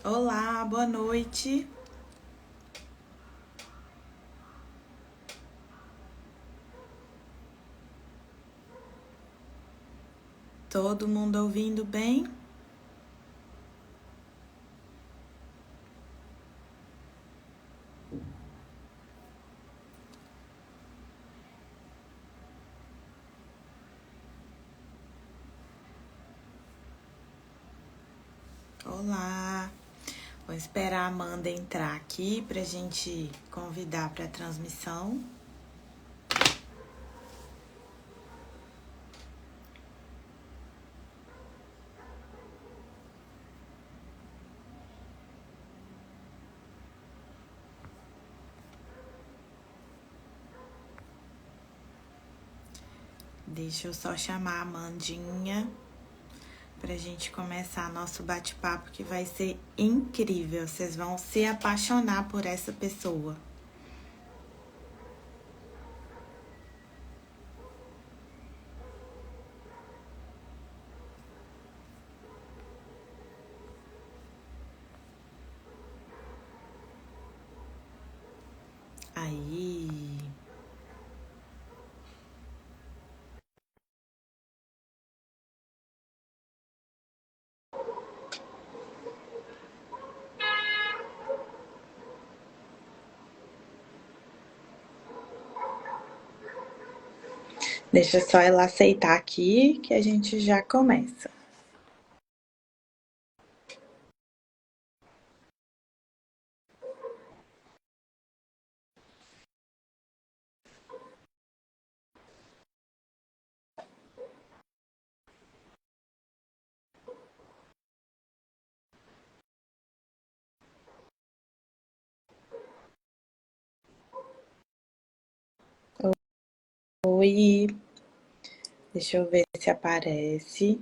Olá, boa noite. Todo mundo ouvindo bem? Olá. Vou esperar a Amanda entrar aqui pra gente convidar para a transmissão. Deixa eu só chamar a Amandinha pra gente começar nosso bate-papo que vai ser incrível. Vocês vão se apaixonar por essa pessoa. Aí. Deixa só ela aceitar aqui que a gente já começa. Oi, deixa eu ver se aparece.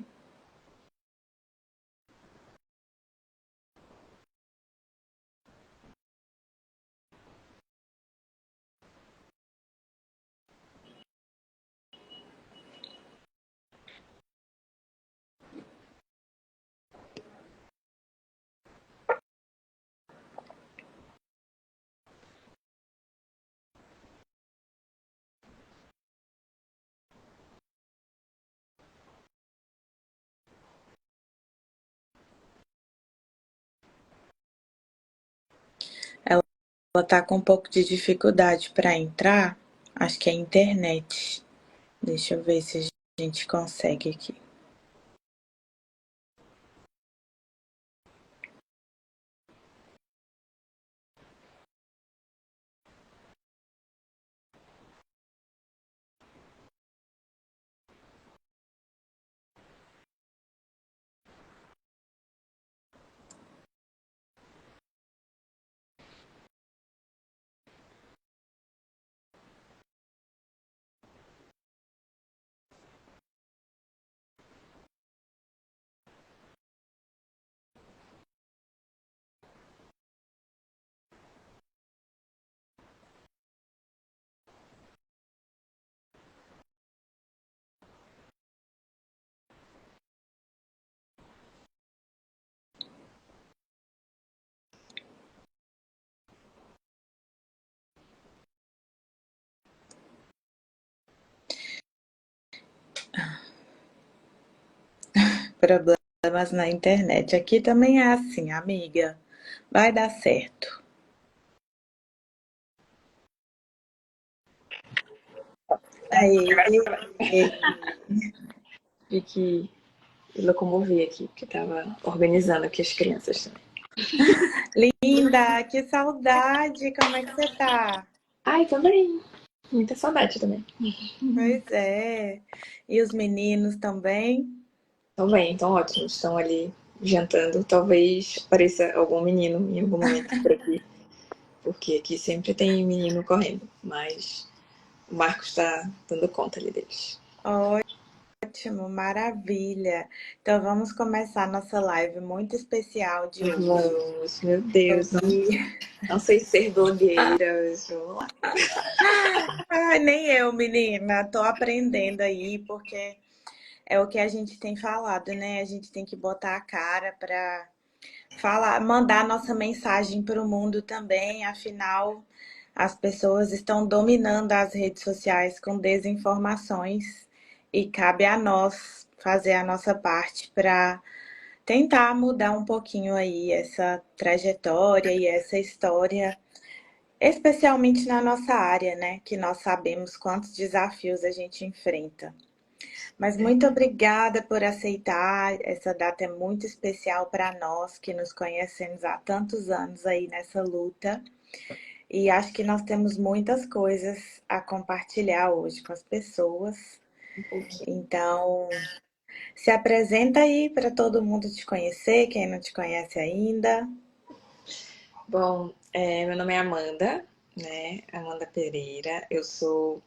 Ela tá com um pouco de dificuldade para entrar. Acho que é a internet. Deixa eu ver se a gente consegue aqui. Problemas na internet. Aqui também é assim, amiga. Vai dar certo. Aí, De que me locomovi aqui, porque tava organizando aqui as crianças também. linda, que saudade. Como é que você tá? Ai, também. Muita saudade também. Pois é. E os meninos também? Estão bem, estão ótimos. Estão ali jantando. Talvez apareça algum menino em algum momento por aqui. Porque aqui sempre tem menino correndo. Mas o Marcos está dando conta ali deles. Ótimo, maravilha. Então vamos começar nossa live muito especial de hoje. Vamos, meu Deus, E não sei ser blogueira. Vamos lá. ai, nem eu, menina, tô aprendendo aí, porque é o que a gente tem falado, né? A gente tem que botar a cara falar, mandar nossa mensagem para o mundo também, afinal, as pessoas estão dominando as redes sociais com desinformações e cabe a nós fazer a nossa parte para tentar mudar um pouquinho aí essa trajetória e essa história, especialmente na nossa área, né? Que nós sabemos quantos desafios a gente enfrenta. Mas muito obrigada por aceitar. Essa data é muito especial para nós que nos conhecemos há tantos anos aí nessa luta. E acho que nós temos muitas coisas a compartilhar hoje com as pessoas. Um pouquinho. Então, se apresenta aí para todo mundo te conhecer, quem não te conhece ainda. Bom, meu nome é Amanda, né? Amanda Pereira. Eu sou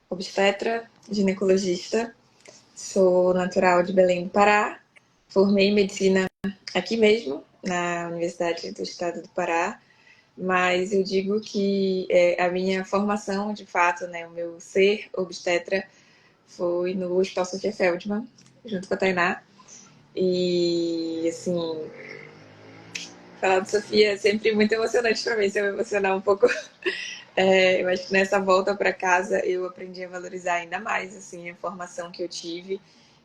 obstetra, ginecologista, sou natural de Belém do Pará, formei em medicina aqui mesmo, na Universidade do Estado do Pará, mas eu digo que a minha formação, de fato, né, o meu ser obstetra foi no Hospital Sofia Feldman, junto com a Tainá. E, assim, falar de Sofia é sempre muito emocionante para mim, se eu me emocionar um pouco. Eu acho que nessa volta para casa eu aprendi a valorizar ainda mais assim, a formação que eu tive,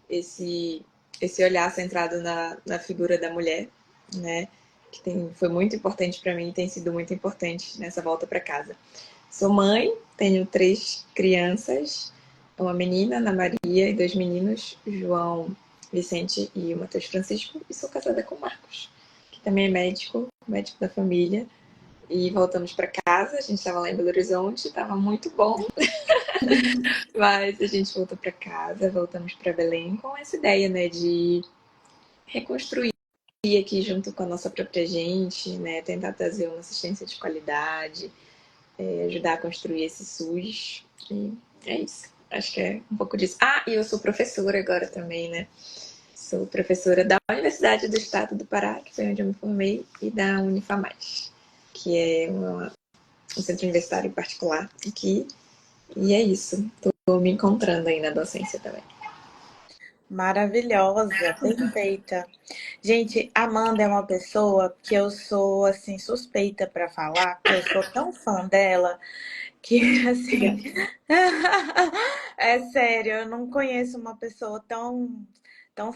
esse, esse olhar centrado na figura da mulher, né? Que foi muito importante para mim e tem sido muito importante nessa volta para casa. Sou mãe, tenho 3 crianças, uma menina, Ana Maria, e 2 meninos, João Vicente e o Matheus Francisco, e sou casada com o Marcos, que também é médico, médico da família. E voltamos para casa, a gente estava lá em Belo Horizonte, estava muito bom, mas a gente voltou para casa, voltamos para Belém com essa ideia, né, de reconstruir aqui junto com a nossa própria gente, né, tentar trazer uma assistência de qualidade, ajudar a construir esse SUS, e é isso. Acho que é um pouco disso. Ah, e eu sou professora agora também, né? Sou professora da Universidade do Estado do Pará, que foi onde eu me formei, e da Unifamais, que é um centro universitário particular aqui. E é isso. Estou me encontrando aí na docência também. Maravilhosa, perfeita. Gente, Amanda é uma pessoa que eu sou assim suspeita para falar, porque eu sou tão fã dela que assim, Obrigada. é sério, eu não conheço uma pessoa tão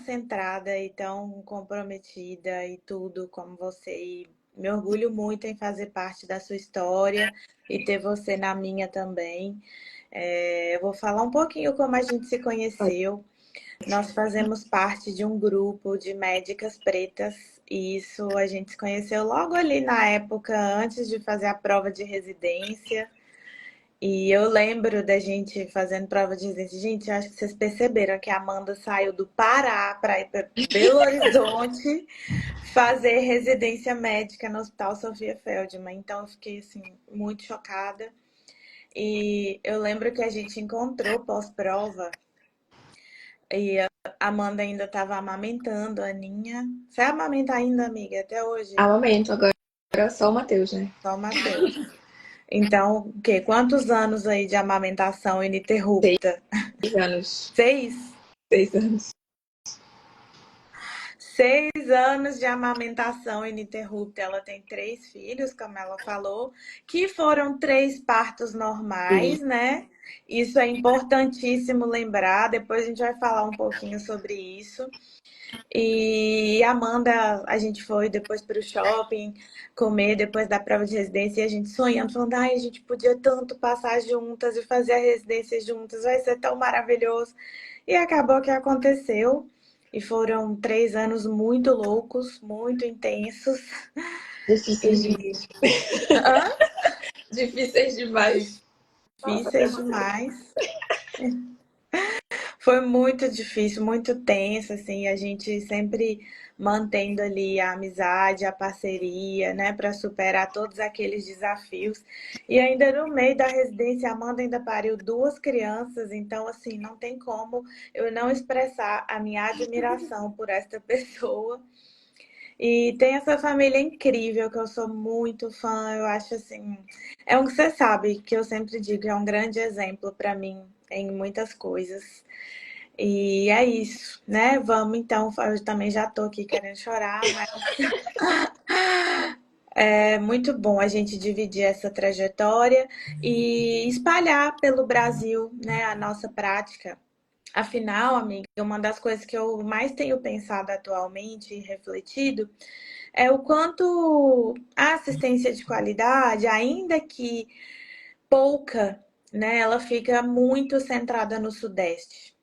centrada e tão comprometida e tudo como você. E me orgulho muito em fazer parte da sua história e ter você na minha também. Eu vou falar um pouquinho como a gente se conheceu. Nós fazemos parte de um grupo de médicas pretas e isso a gente se conheceu logo ali na época, antes de fazer a prova de residência. E eu lembro da gente fazendo prova de residência. Gente, eu acho que vocês perceberam que a Amanda saiu do Pará para ir para Belo Horizonte fazer residência médica no Hospital Sofia Feldman. Então eu fiquei assim muito chocada. E eu lembro que a gente encontrou pós-prova e a Amanda ainda estava amamentando a Aninha. Você amamenta ainda, amiga, até hoje? Amamento, agora só o Matheus, né? Só o Matheus. Então, o quê? Quantos anos aí de amamentação Seis ininterrupta? anos. 6? 6 anos. 6 anos de amamentação ininterrupta. Ela tem 3 filhos, como ela falou, que foram 3 partos E normais, né? Isso é importantíssimo lembrar. Depois a gente vai falar um pouquinho sobre isso. E Amanda, a gente foi depois para o shopping comer depois da prova de residência e a gente sonhando, falando, ai, a gente podia tanto passar juntas e fazer a residência juntas, vai ser tão maravilhoso. E acabou que aconteceu. E foram 3 anos muito loucos, muito intensos. difíceis, E hã? difíceis demais. Nossa, até Difíceis emocionei. demais. Foi muito difícil, muito tenso, assim, a gente sempre mantendo ali a amizade, a parceria, né, para superar todos aqueles desafios. E ainda no meio da residência, a Amanda ainda pariu 2 crianças, então, assim, não tem como eu não expressar a minha admiração por esta pessoa. E tem essa família incrível que eu sou muito fã, eu acho assim, é um que você sabe que eu sempre digo, é um grande exemplo para mim em muitas coisas. E é isso, né? Vamos então, eu também já tô aqui querendo chorar, mas é muito bom a gente dividir essa trajetória e espalhar pelo Brasil, né, a nossa prática. Afinal, amiga, uma das coisas que eu mais tenho pensado atualmente e refletido é o quanto a assistência de qualidade, ainda que pouca, né, ela fica muito centrada no Sudeste.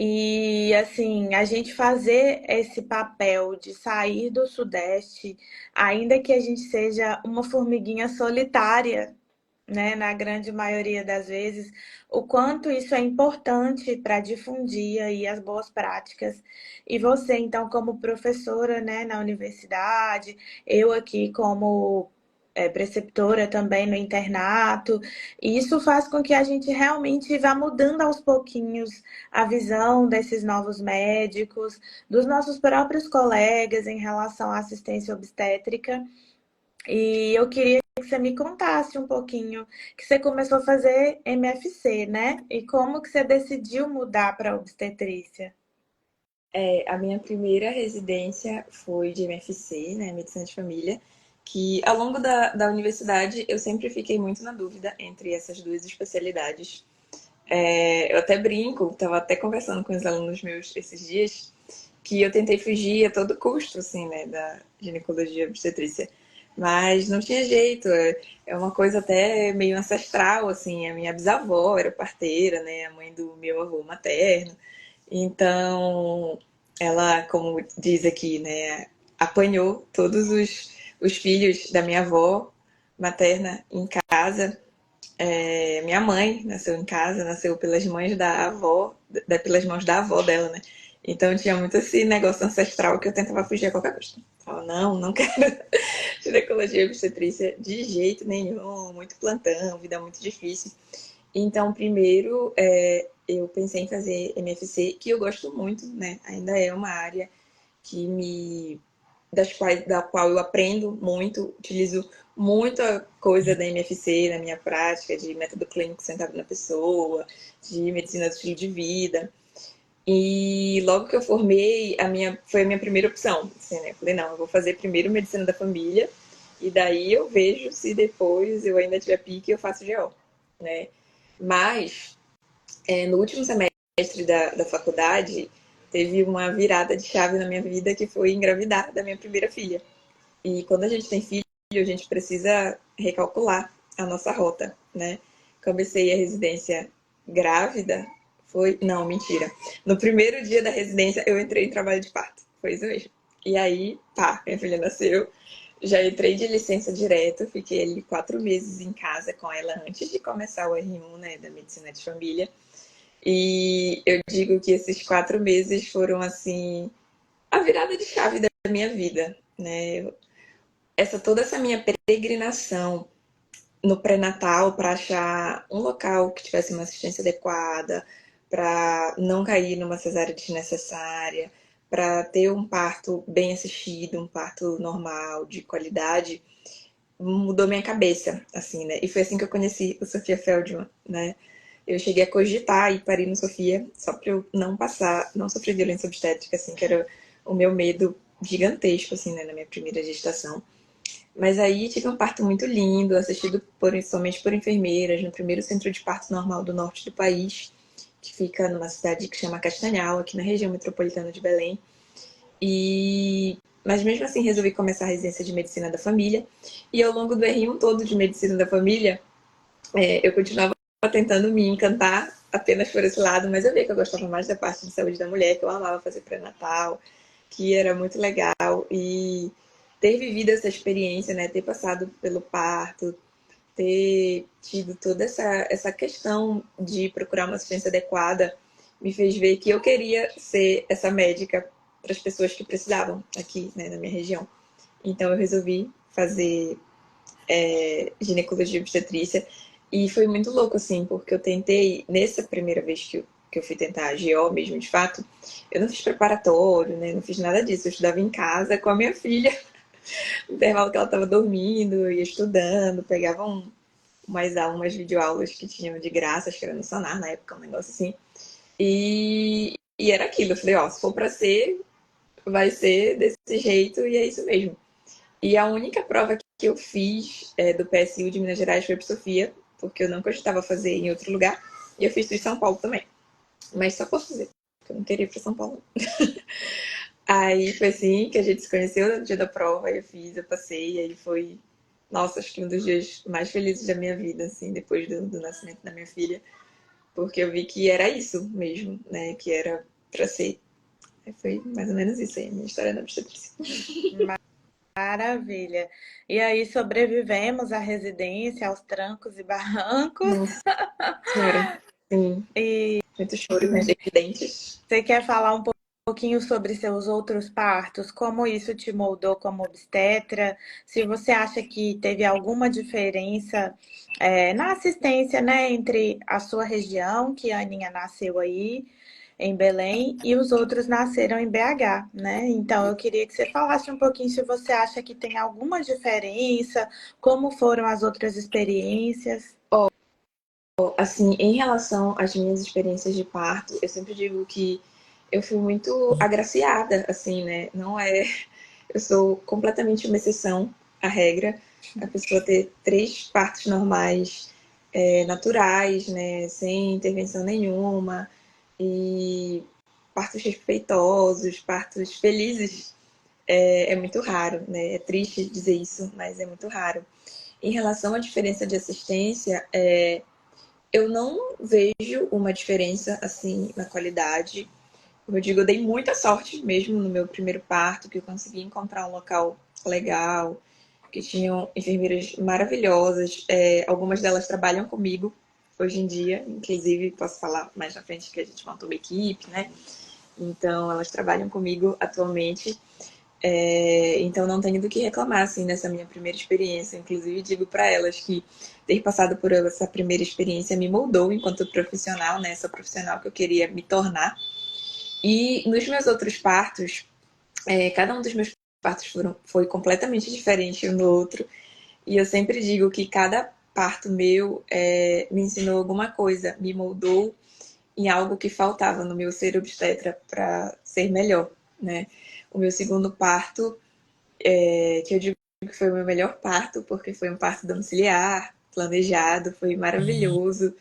E assim, a gente fazer esse papel de sair do Sudeste, ainda que a gente seja uma formiguinha solitária, né, na grande maioria das vezes, o quanto isso é importante para difundir aí as boas práticas. E você, então, como professora, né, na universidade, eu aqui como preceptora também no internato, e isso faz com que a gente realmente vá mudando aos pouquinhos a visão desses novos médicos, dos nossos próprios colegas em relação à assistência obstétrica. E eu queria que você me contasse um pouquinho que você começou a fazer MFC, né? E como que você decidiu mudar para obstetrícia? A minha primeira residência foi de MFC, né, Medicina de Família, que ao longo da universidade eu sempre fiquei muito na dúvida entre essas duas especialidades. Eu até brinco, estava até conversando com os alunos meus esses dias, que eu tentei fugir a todo custo, assim, né, da ginecologia e obstetrícia. Mas não tinha jeito, é uma coisa até meio ancestral, assim, a minha bisavó era parteira, né, a mãe do meu avô materno. Então, ela, como diz aqui, né, apanhou todos os filhos da minha avó materna em casa. Minha mãe nasceu em casa, nasceu pelas mães da avó, pelas mãos da avó dela, né? Então tinha muito esse negócio ancestral que eu tentava fugir a qualquer custo. Falava, não, não quero ginecologia e obstetrícia de jeito nenhum, muito plantão, vida muito difícil. Então, primeiro, eu pensei em fazer MFC, que eu gosto muito, né? Ainda é uma área que da qual eu aprendo muito, utilizo muita coisa da MFC na minha prática, de método clínico centrado na pessoa, de medicina do estilo de vida. E logo que eu formei, foi a minha primeira opção. Assim, né? Eu falei, não, eu vou fazer primeiro medicina da família, e daí eu vejo se depois eu ainda tiver pique, eu faço GO, né? Mas, no último semestre da faculdade, teve uma virada de chave na minha vida que foi engravidar da minha primeira filha. E quando a gente tem filho, a gente precisa recalcular a nossa rota, né? Comecei a residência grávida, foi. Não, mentira. No primeiro dia da residência, eu entrei em trabalho de parto. Foi isso mesmo. E aí, pá, minha filha nasceu. Já entrei de licença direto, fiquei ali 4 meses em casa com ela antes de começar o R1, né, da medicina de família. E eu digo que esses 4 meses foram, assim, a virada de chave da minha vida, né? Toda essa minha peregrinação no pré-natal para achar um local que tivesse uma assistência adequada, para não cair numa cesárea desnecessária, para ter um parto bem assistido, um parto normal, de qualidade, mudou minha cabeça, assim, né? E foi assim que eu conheci o Sofia Feldman, né? Eu cheguei a cogitar e parir no Sofia só para eu não sofrer violência obstétrica, assim, que era o meu medo gigantesco, assim, né, na minha primeira gestação. Mas aí tive um parto muito lindo, assistido somente por enfermeiras, no primeiro centro de parto normal do norte do país, que fica numa cidade que chama Castanhal, aqui na região metropolitana de Belém. Mas mesmo assim resolvi começar a residência de medicina da família. E ao longo do R1 todo de medicina da família, eu continuava tentando me encantar apenas por esse lado, mas eu vi que eu gostava mais da parte de saúde da mulher, que eu amava fazer pré-natal, que era muito legal. E ter vivido essa experiência, né, ter passado pelo parto, ter tido toda essa questão de procurar uma assistência adequada, me fez ver que eu queria ser essa médica para as pessoas que precisavam aqui, né, na minha região. Então eu resolvi fazer ginecologia e obstetrícia. E foi muito louco, assim, porque eu tentei, nessa primeira vez que eu fui tentar a GO mesmo, de fato, eu não fiz preparatório, né? Não fiz nada disso. Eu estudava em casa com a minha filha, no intervalo que ela estava dormindo, ia estudando, pegava umas videoaulas que tinham de graça, acho que era no Sonar na época, um negócio assim. E era aquilo. Eu falei, ó, se for pra ser, vai ser desse jeito e é isso mesmo. E a única prova que eu fiz do PSU de Minas Gerais foi para Sofia, porque eu não cogitava fazer em outro lugar. E eu fiz em São Paulo também. Mas só posso dizer, porque eu não queria ir para São Paulo. Aí foi assim que a gente se conheceu no dia da prova, eu fiz, eu passei, e aí foi, nossa, acho que um dos dias mais felizes da minha vida, assim, depois do nascimento da minha filha, porque eu vi que era isso mesmo, né, que era pra ser. Aí foi mais ou menos isso aí, a minha história na obstetrícia. Maravilha. E aí sobrevivemos à residência, aos trancos e barrancos. Nossa senhora, sim, E muito choro, né, de dentes. você quer falar um pouquinho sobre seus outros partos? Como isso te moldou como obstetra? Se você acha que teve alguma diferença na assistência, né, entre a sua região, que a Aninha nasceu aí, em Belém, e os outros nasceram em BH, né? Então eu queria que você falasse um pouquinho se você acha que tem alguma diferença, como foram as outras experiências. Assim, em relação às minhas experiências de parto, eu sempre digo que eu fui muito agraciada, assim, né? Não é. Eu sou completamente uma exceção à regra. A pessoa ter 3 partos normais, naturais, né? Sem intervenção nenhuma, e partos respeitosos, partos felizes, é muito raro, né? É triste dizer isso, mas é muito raro. Em relação à diferença de assistência, eu não vejo uma diferença assim na qualidade. Como eu digo, eu dei muita sorte mesmo no meu primeiro parto, que eu consegui encontrar um local legal, que tinham enfermeiras maravilhosas. Algumas delas trabalham comigo hoje em dia, inclusive posso falar mais na frente que a gente montou uma equipe, né? Então elas trabalham comigo atualmente. Então não tenho do que reclamar assim nessa minha primeira experiência. Inclusive digo para elas que ter passado por essa primeira experiência me moldou enquanto profissional, né? Essa profissional que eu queria me tornar. E nos meus outros partos, cada um dos meus partos foi completamente diferente um do outro. E eu sempre digo que cada parto meu me ensinou alguma coisa, me moldou em algo que faltava no meu ser obstetra para ser melhor, né? O meu segundo parto, que eu digo que foi o meu melhor parto, porque foi um parto domiciliar, planejado, foi maravilhoso.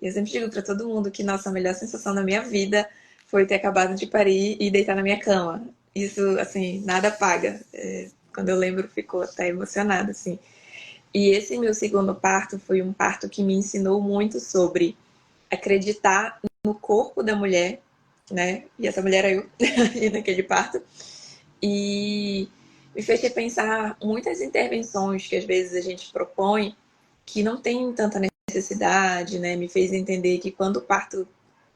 E eu sempre digo para todo mundo que, nossa, a melhor sensação da minha vida foi ter acabado de parir e deitar na minha cama. Isso, assim, nada paga. Quando eu lembro, ficou até emocionada, assim. E esse meu segundo parto foi um parto que me ensinou muito sobre acreditar no corpo da mulher, né? E essa mulher era eu, e naquele parto. E me fez repensar muitas intervenções que às vezes a gente propõe que não tem tanta necessidade, né? Me fez entender que quando o parto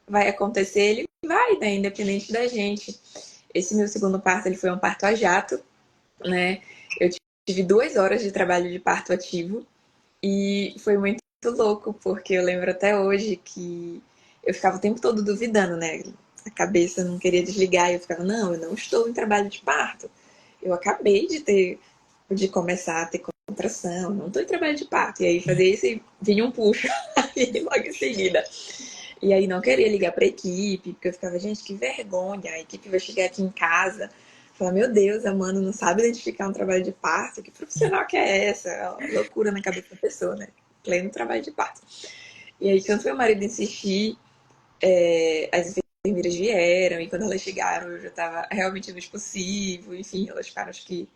vai acontecer, ele vai, né? Independente da gente. Esse meu segundo parto, ele foi um parto a jato, né? Eu tive 2 horas de trabalho de parto ativo e foi muito louco, porque eu lembro até hoje que eu ficava o tempo todo duvidando, né? A cabeça não queria desligar e eu ficava, não, eu não estou em trabalho de parto. Eu acabei de começar a ter contração, não estou em trabalho de parto. E aí fazia isso e vinha um puxo aí logo em seguida. E aí não queria ligar para a equipe, porque eu ficava, gente, que vergonha, a equipe vai chegar aqui em casa, falar, meu Deus, a Amanda não sabe identificar um trabalho de parto, que profissional que é essa? Loucura na cabeça da pessoa, né? Pleno trabalho de parto. E aí, quando meu marido insistir, as enfermeiras vieram, e quando elas chegaram, eu já estava realmente no expulsivo, enfim, elas ficaram, acho que,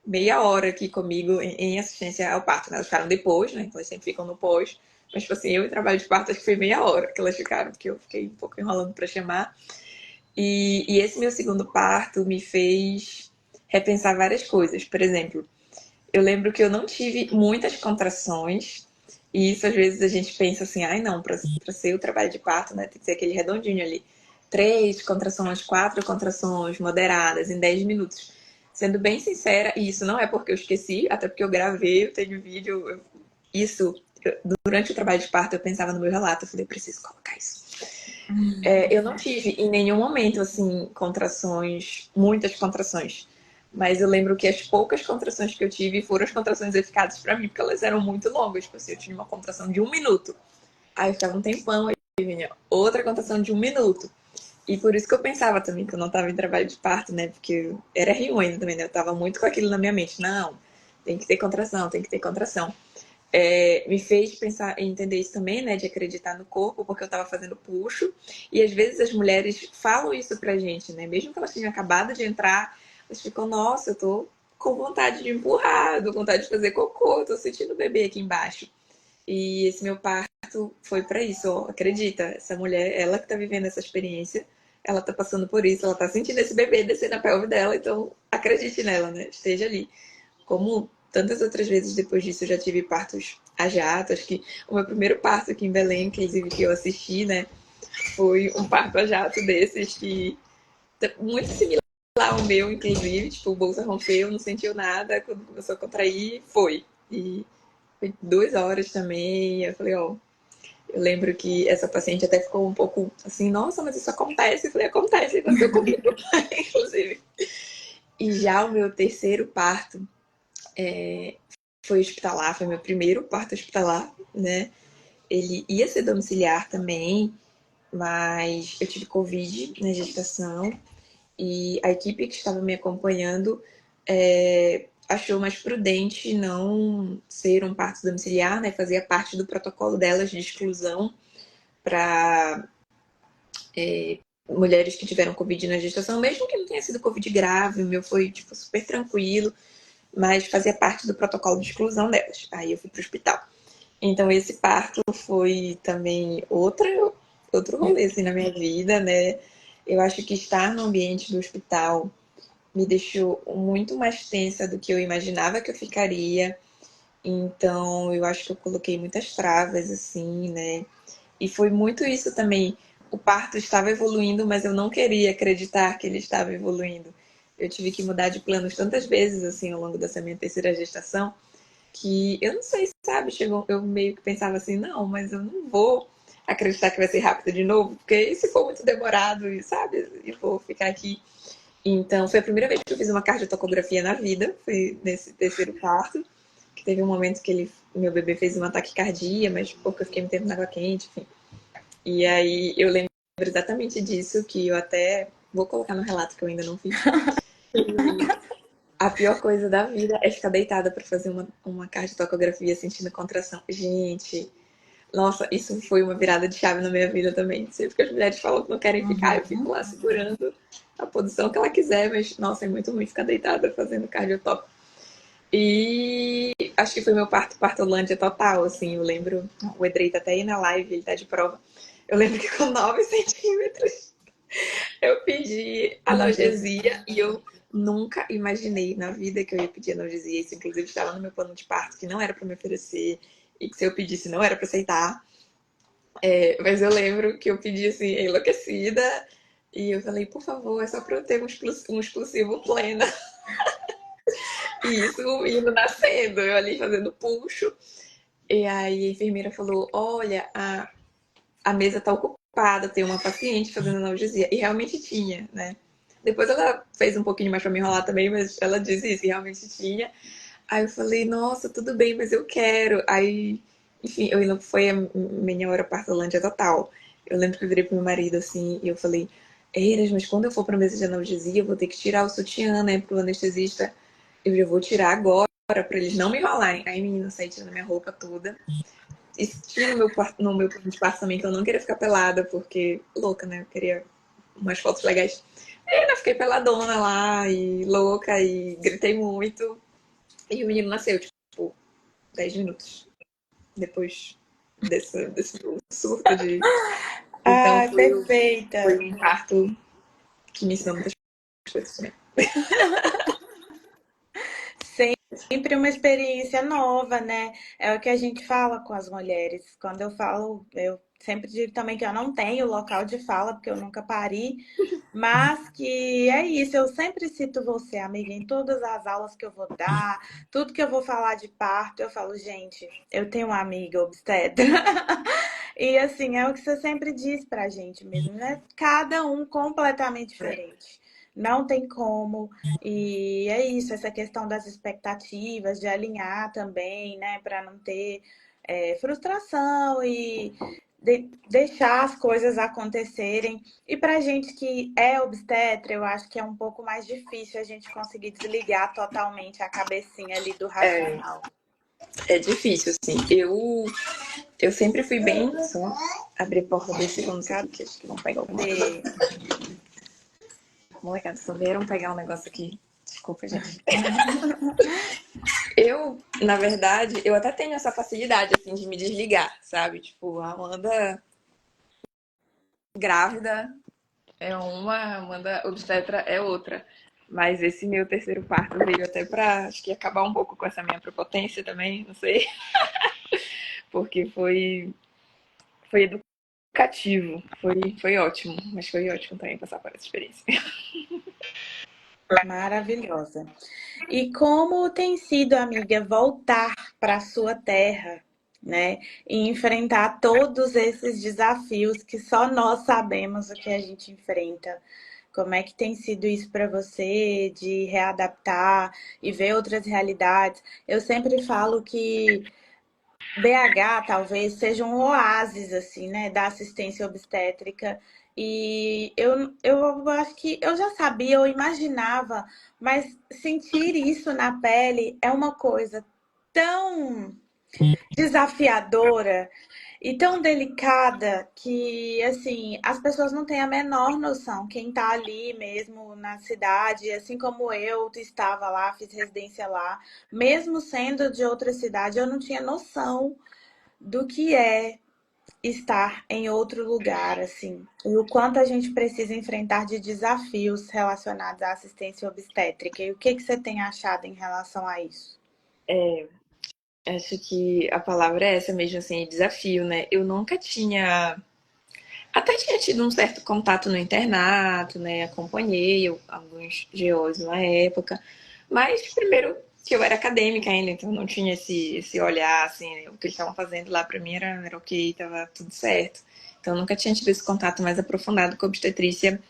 meia hora aqui comigo em assistência ao parto, né? Elas ficaram depois, né? Elas sempre ficam no pós. Mas, tipo assim, eu em trabalho de parto, acho que foi meia hora que elas ficaram, porque eu fiquei um pouco enrolando para chamar. E esse meu segundo parto me fez repensar várias coisas. Por exemplo, eu lembro que eu não tive muitas contrações. E isso às vezes a gente pensa assim, ai não, para ser o trabalho de parto, né, tem que ser aquele redondinho ali. 3 contrações, 4 contrações moderadas em 10 minutos. Sendo bem sincera, e isso não é porque eu esqueci, até porque eu gravei, eu tenho vídeo. Isso, durante o trabalho de parto, eu pensava no meu relato, eu falei, eu preciso colocar isso. Eu não tive em nenhum momento, assim, contrações, muitas contrações. Mas eu lembro que as poucas contrações que eu tive foram as contrações eficazes para mim, porque elas eram muito longas. Tipo assim, eu tinha uma contração de 1 minuto. Aí eu ficava um tempão, aí outra contração de 1 minuto. E por isso que eu pensava também que eu não estava em trabalho de parto, né? Porque era R1 ainda também, né? Eu tava muito com aquilo na minha mente. Não, tem que ter contração, tem que ter contração. Me fez pensar em entender isso também, né? De acreditar no corpo, porque eu tava fazendo puxo. E às vezes as mulheres falam isso pra gente, né? Mesmo que elas tenham acabado de entrar, elas ficam, nossa, eu tô com vontade de empurrar, tô com vontade de fazer cocô, tô sentindo o bebê aqui embaixo. E esse meu parto foi para isso, ó, acredita, essa mulher, ela que tá vivendo essa experiência, ela tá passando por isso, ela tá sentindo esse bebê descer na pelve dela, então acredite nela, né? Esteja ali. Como tantas outras vezes depois disso eu já tive partos a jato, acho que o meu primeiro parto aqui em Belém, inclusive que eu assisti, né, foi um parto a jato desses que muito similar ao meu, inclusive, tipo, o bolsa rompeu, não sentiu nada, quando começou a contrair, foi. E foi 2 horas também. Eu falei, ó, eu lembro que essa paciente até ficou um pouco assim, nossa, mas isso acontece. Eu falei, acontece, aconteceu comigo, inclusive. E já o meu terceiro parto foi hospitalar, foi meu primeiro parto hospitalar, né? Ele ia ser domiciliar também, mas eu tive Covid na gestação e a equipe que estava me acompanhando achou mais prudente não ser um parto domiciliar, né? Fazia parte do protocolo delas de exclusão para mulheres que tiveram Covid na gestação, mesmo que não tenha sido Covid grave, o meu foi tipo, super tranquilo, mas fazia parte do protocolo de exclusão delas. Aí eu fui para o hospital. Então esse parto foi também outro rolê assim, na minha vida, né? Eu acho que estar no ambiente do hospital me deixou muito mais tensa do que eu imaginava que eu ficaria. Então, eu acho que eu coloquei muitas travas, assim, né? E foi muito isso também. O parto estava evoluindo, mas eu não queria acreditar que ele estava evoluindo. Eu tive que mudar de planos tantas vezes, assim, ao longo dessa minha terceira gestação, que eu não sei, sabe? Chegou, eu meio que pensava assim, não, mas eu não vou acreditar que vai ser rápido de novo, porque e se for muito demorado, e sabe? E vou ficar aqui. Então, foi a primeira vez que eu fiz uma cardiotocografia na vida, foi nesse terceiro parto, que teve um momento que meu bebê fez um ataque cardíaco, mas porque eu fiquei muito tempo na água quente, enfim. E aí eu lembro exatamente disso, que eu até vou colocar no relato que eu ainda não fiz. A pior coisa da vida é ficar deitada para fazer uma cardiotocografia sentindo contração. Gente, nossa, isso foi uma virada de chave na minha vida também. Sempre que as mulheres falam que não querem ficar, eu fico lá segurando a posição que ela quiser, mas nossa, é muito ruim ficar deitada fazendo cardiotoc. E acho que foi meu partolândia total, assim, eu lembro, o Edrei tá até aí na live, ele tá de prova. Eu lembro que com 9 centímetros eu pedi analgesia e eu nunca imaginei na vida que eu ia pedir analgesia. Isso, inclusive, estava no meu plano de parto, que não era para me oferecer e que se eu pedisse não era para aceitar. Mas eu lembro que eu pedi assim, enlouquecida, e eu falei, por favor, é só para eu ter um exclusivo pleno. E isso, o menino nascendo, eu ali fazendo puxo. E aí a enfermeira falou: olha, a mesa tá ocupada, tem uma paciente fazendo analgesia. E realmente tinha, né? Depois ela fez um pouquinho mais pra me enrolar também, mas ela disse isso, e realmente tinha. Aí eu falei, nossa, tudo bem, mas eu quero. Aí, enfim, foi a minha hora partolândia total. Eu lembro que eu virei pro meu marido assim, e eu falei, Eiras, mas quando eu for pra mesa de analgesia, eu vou ter que tirar o sutiã, né, pro anestesista. Eu já vou tirar agora, pra eles não me enrolarem. Aí, menina, saí tirando minha roupa toda. E tinha no meu plano de parto também que eu não queria ficar pelada, porque, louca, né? Eu queria umas fotos legais. E eu fiquei peladona lá, e louca, e gritei muito. E o menino nasceu, tipo, 10 minutos depois desse surto de. Então Ai, perfeita. foi um parto que me ensinou muitas coisas também. Sempre uma experiência nova, né? É o que a gente fala com as mulheres. Quando eu falo, eu sempre digo também que eu não tenho local de fala, porque eu nunca pari, mas que é isso. Eu sempre cito você, amiga, em todas as aulas que eu vou dar, tudo que eu vou falar de parto, eu falo, gente, eu tenho uma amiga obstetra. E assim, é o que você sempre diz pra gente mesmo, né? Cada um completamente diferente. Não tem como. E é isso, essa questão das expectativas, de alinhar também, né, para não ter frustração e deixar as coisas acontecerem. E para gente que é obstetra, eu acho que é um pouco mais difícil a gente conseguir desligar totalmente a cabecinha ali do É, racional. é difícil, assim. Eu sempre fui bem. Só abrir a porta desse segundos aqui, que acho que vão pegar alguma coisa. Cadê? Molecada, só vieram pegar um negócio aqui. Desculpa, gente. Eu, na verdade, eu até tenho essa facilidade, assim, de me desligar, sabe? Tipo, a Amanda grávida é uma, a Amanda obstetra é outra. Mas esse meu terceiro parto veio até pra, acho que acabar um pouco com essa minha prepotência também, não sei. Porque foi educativo, foi ótimo. Mas foi ótimo também passar por essa experiência. Maravilhosa. E como tem sido, amiga, voltar para sua terra, né? E enfrentar todos esses desafios que só nós sabemos o que a gente enfrenta. Como é que tem sido isso para você, de readaptar e ver outras realidades? Eu sempre falo que BH talvez seja um oásis assim, né, da assistência obstétrica. E eu acho que eu já sabia, eu imaginava, mas sentir isso na pele é uma coisa tão desafiadora e tão delicada que, assim, as pessoas não têm a menor noção. Quem tá ali mesmo na cidade, assim como eu estava lá, fiz residência lá, mesmo sendo de outra cidade, eu não tinha noção do que é estar em outro lugar, assim, e o quanto a gente precisa enfrentar de desafios relacionados à assistência obstétrica. E o que que você tem achado em relação a isso? Acho que a palavra é essa mesmo, assim, desafio, né? Eu nunca tinha. Até tinha tido um certo contato no internato, né? Acompanhei alguns GOs na época. Mas, primeiro, que eu era acadêmica ainda, então não tinha esse olhar, assim, né? O que eles estavam fazendo lá pra mim era ok, tava tudo certo. Então, eu nunca tinha tido esse contato mais aprofundado com a obstetrícia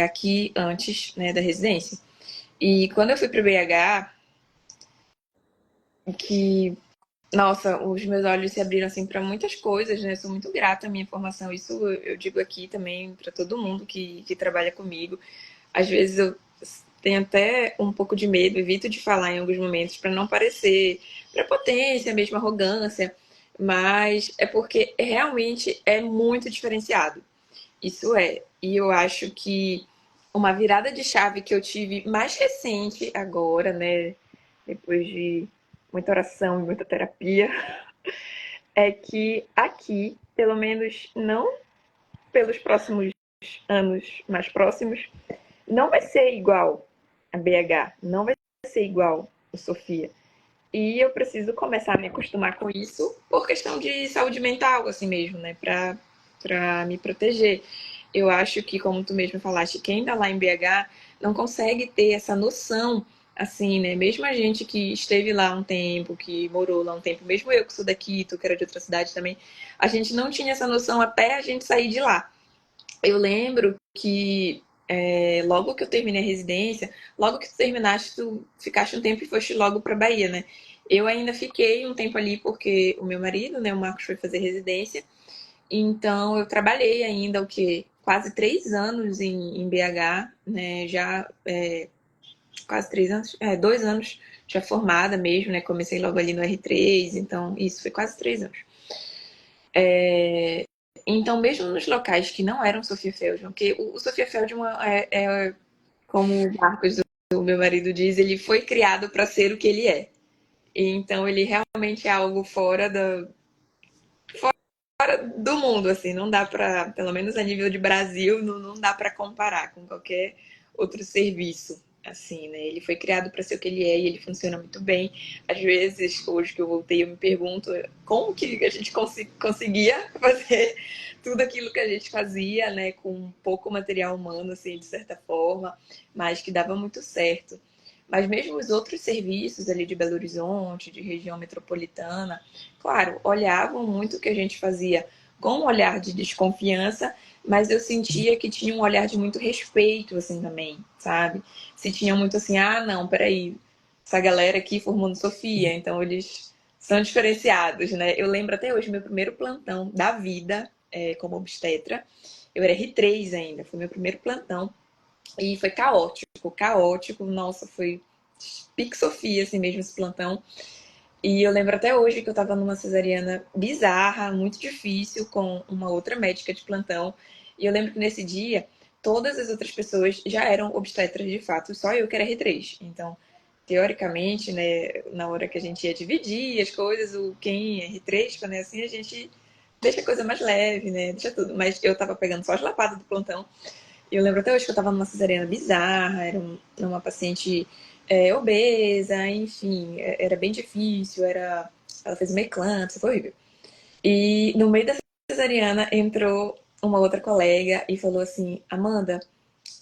aqui antes, né, da residência. E quando eu fui para o BH, que nossa, os meus olhos se abriram assim para muitas coisas, né? Eu sou muito grata à minha formação. Isso eu digo aqui também para todo mundo que trabalha comigo. Às vezes eu tenho até um pouco de medo, evito de falar em alguns momentos para não parecer prepotência, mesmo arrogância, mas é porque realmente é muito diferenciado. Isso é. E eu acho que uma virada de chave que eu tive mais recente agora, né, depois de muita oração e muita terapia, é que aqui, pelo menos não pelos próximos anos mais próximos, não vai ser igual a BH, não vai ser igual a Sofia. E eu preciso começar a me acostumar com isso por questão de saúde mental, assim mesmo, né? Pra me proteger. Eu acho que, como tu mesmo falaste, quem tá lá em BH não consegue ter essa noção, assim, né? Mesmo a gente que esteve lá um tempo, que morou lá um tempo, mesmo eu que sou daqui, tu que era de outra cidade também, a gente não tinha essa noção até a gente sair de lá. Eu lembro que logo que eu terminei a residência, logo que tu terminaste, tu ficaste um tempo e foste logo para Bahia, né? Eu ainda fiquei um tempo ali porque o meu marido, né, o Marcos, foi fazer residência. Então eu trabalhei ainda o que quase 3 anos em BH, né? Já quase 3 anos, 2 anos já formada mesmo, né? Comecei logo ali no R3, então isso foi quase 3 anos. Então, mesmo nos locais que não eram Sofia Feldman, porque o Sofia Feldman como o Marcos, o meu marido, diz, ele foi criado para ser o que ele é. E então, ele realmente é algo fora do mundo, assim, não dá para, pelo menos a nível de Brasil, não dá para comparar com qualquer outro serviço. Assim, né? Ele foi criado para ser o que ele é e ele funciona muito bem. Às vezes, hoje que eu voltei, eu me pergunto como que a gente conseguia fazer tudo aquilo que a gente fazia, né, com pouco material humano, assim, de certa forma, mas que dava muito certo. Mas mesmo os outros serviços ali de Belo Horizonte, de região metropolitana, claro, olhavam muito o que a gente fazia com um olhar de desconfiança, mas eu sentia que tinha um olhar de muito respeito, assim, também, sabe? Se tinha muito assim, ah, não, peraí, essa galera aqui formando Sofia, então eles São diferenciados, né? Eu lembro até hoje, meu primeiro plantão da vida como obstetra. Eu era R3 ainda, foi meu primeiro plantão. E foi caótico, caótico. Nossa, foi pique Sofia, assim mesmo, esse plantão. E eu lembro até hoje que eu tava numa cesariana bizarra, muito difícil, com uma outra médica de plantão. E eu lembro que nesse dia, todas as outras pessoas já eram obstetras de fato, só eu que era R3. Então, teoricamente, né, na hora que a gente ia dividir as coisas, o quem é R3, quando é assim, a gente deixa a coisa mais leve, né, deixa tudo. Mas eu tava pegando só as lapadas do plantão. E eu lembro até hoje que eu tava numa cesariana bizarra, era uma paciente obesa, enfim, era bem difícil, ela fez uma eclâmpsia, foi horrível. E no meio da cesariana entrou uma outra colega e falou assim: Amanda,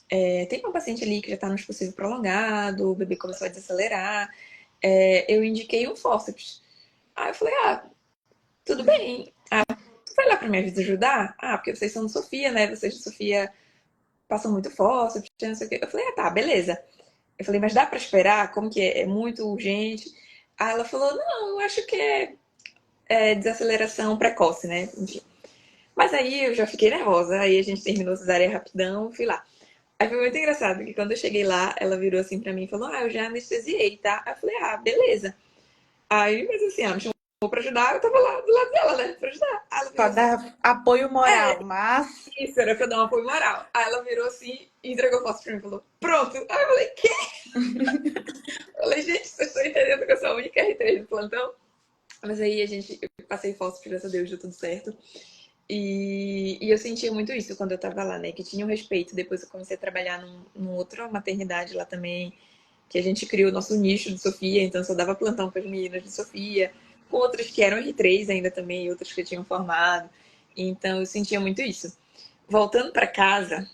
tem uma paciente ali que já tá no expulsivo prolongado, o bebê começou a desacelerar, eu indiquei um fórceps. Aí eu falei: ah, tudo bem. Tu vai lá pra me ajudar? Ah, porque vocês são de Sofia, né? Vocês de Sofia passam muito fórceps, não sei o quê. Eu falei: ah, tá, beleza. Eu falei: mas dá pra esperar? Como que é? É muito urgente? Aí ela falou: não, eu acho que é desaceleração precoce, né? Enfim. Mas aí eu já fiquei nervosa, aí a gente terminou a cesárea rapidão, fui lá. Aí foi muito engraçado, que quando eu cheguei lá, ela virou assim pra mim e falou: ah, eu já anestesiei, tá? Aí eu falei: ah, beleza. Aí, mas assim, ela me chamou pra ajudar, eu tava lá do lado dela, né, pra ajudar. Aí ela Só virou assim: dar apoio moral, mas isso, era pra dar um apoio moral. Aí ela virou assim e entregou o posto pra mim e falou: pronto. Aí eu falei: quê? Eu falei: gente, vocês estão entendendo que eu sou a única R3 do plantão? Mas aí eu passei fósforo, graças a Deus, deu tudo certo. E eu sentia muito isso quando eu tava lá, né? Que tinha um respeito. Depois eu comecei a trabalhar num outra maternidade lá também, que a gente criou o nosso nicho de Sofia, então eu só dava plantão para as meninas de Sofia, com outras que eram R3 ainda também, outras que eu tinham formado. Então eu sentia muito isso. Voltando para casa,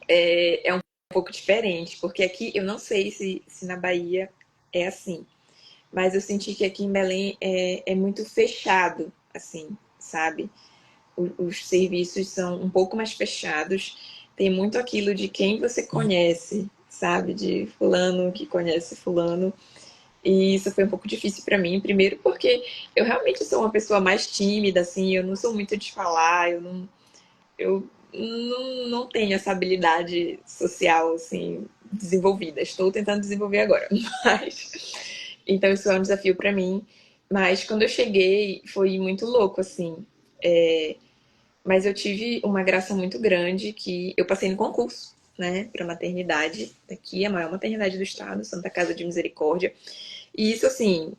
é um pouco diferente, porque aqui eu não sei se na Bahia é assim, mas eu senti que aqui em Belém é muito fechado, assim, sabe? Os serviços são um pouco mais fechados. Tem muito aquilo de quem você conhece, sabe? De fulano que conhece fulano. E isso foi um pouco difícil para mim, primeiro porque eu realmente sou uma pessoa mais tímida, assim, eu não sou muito de falar, eu não tenho essa habilidade social, assim, desenvolvida. Estou tentando desenvolver agora, mas... Então isso é um desafio para mim. Mas quando eu cheguei, foi muito louco, assim. Mas eu tive uma graça muito grande que eu passei no concurso, né, para maternidade daqui, a maior maternidade do estado, Santa Casa de Misericórdia. E isso, assim,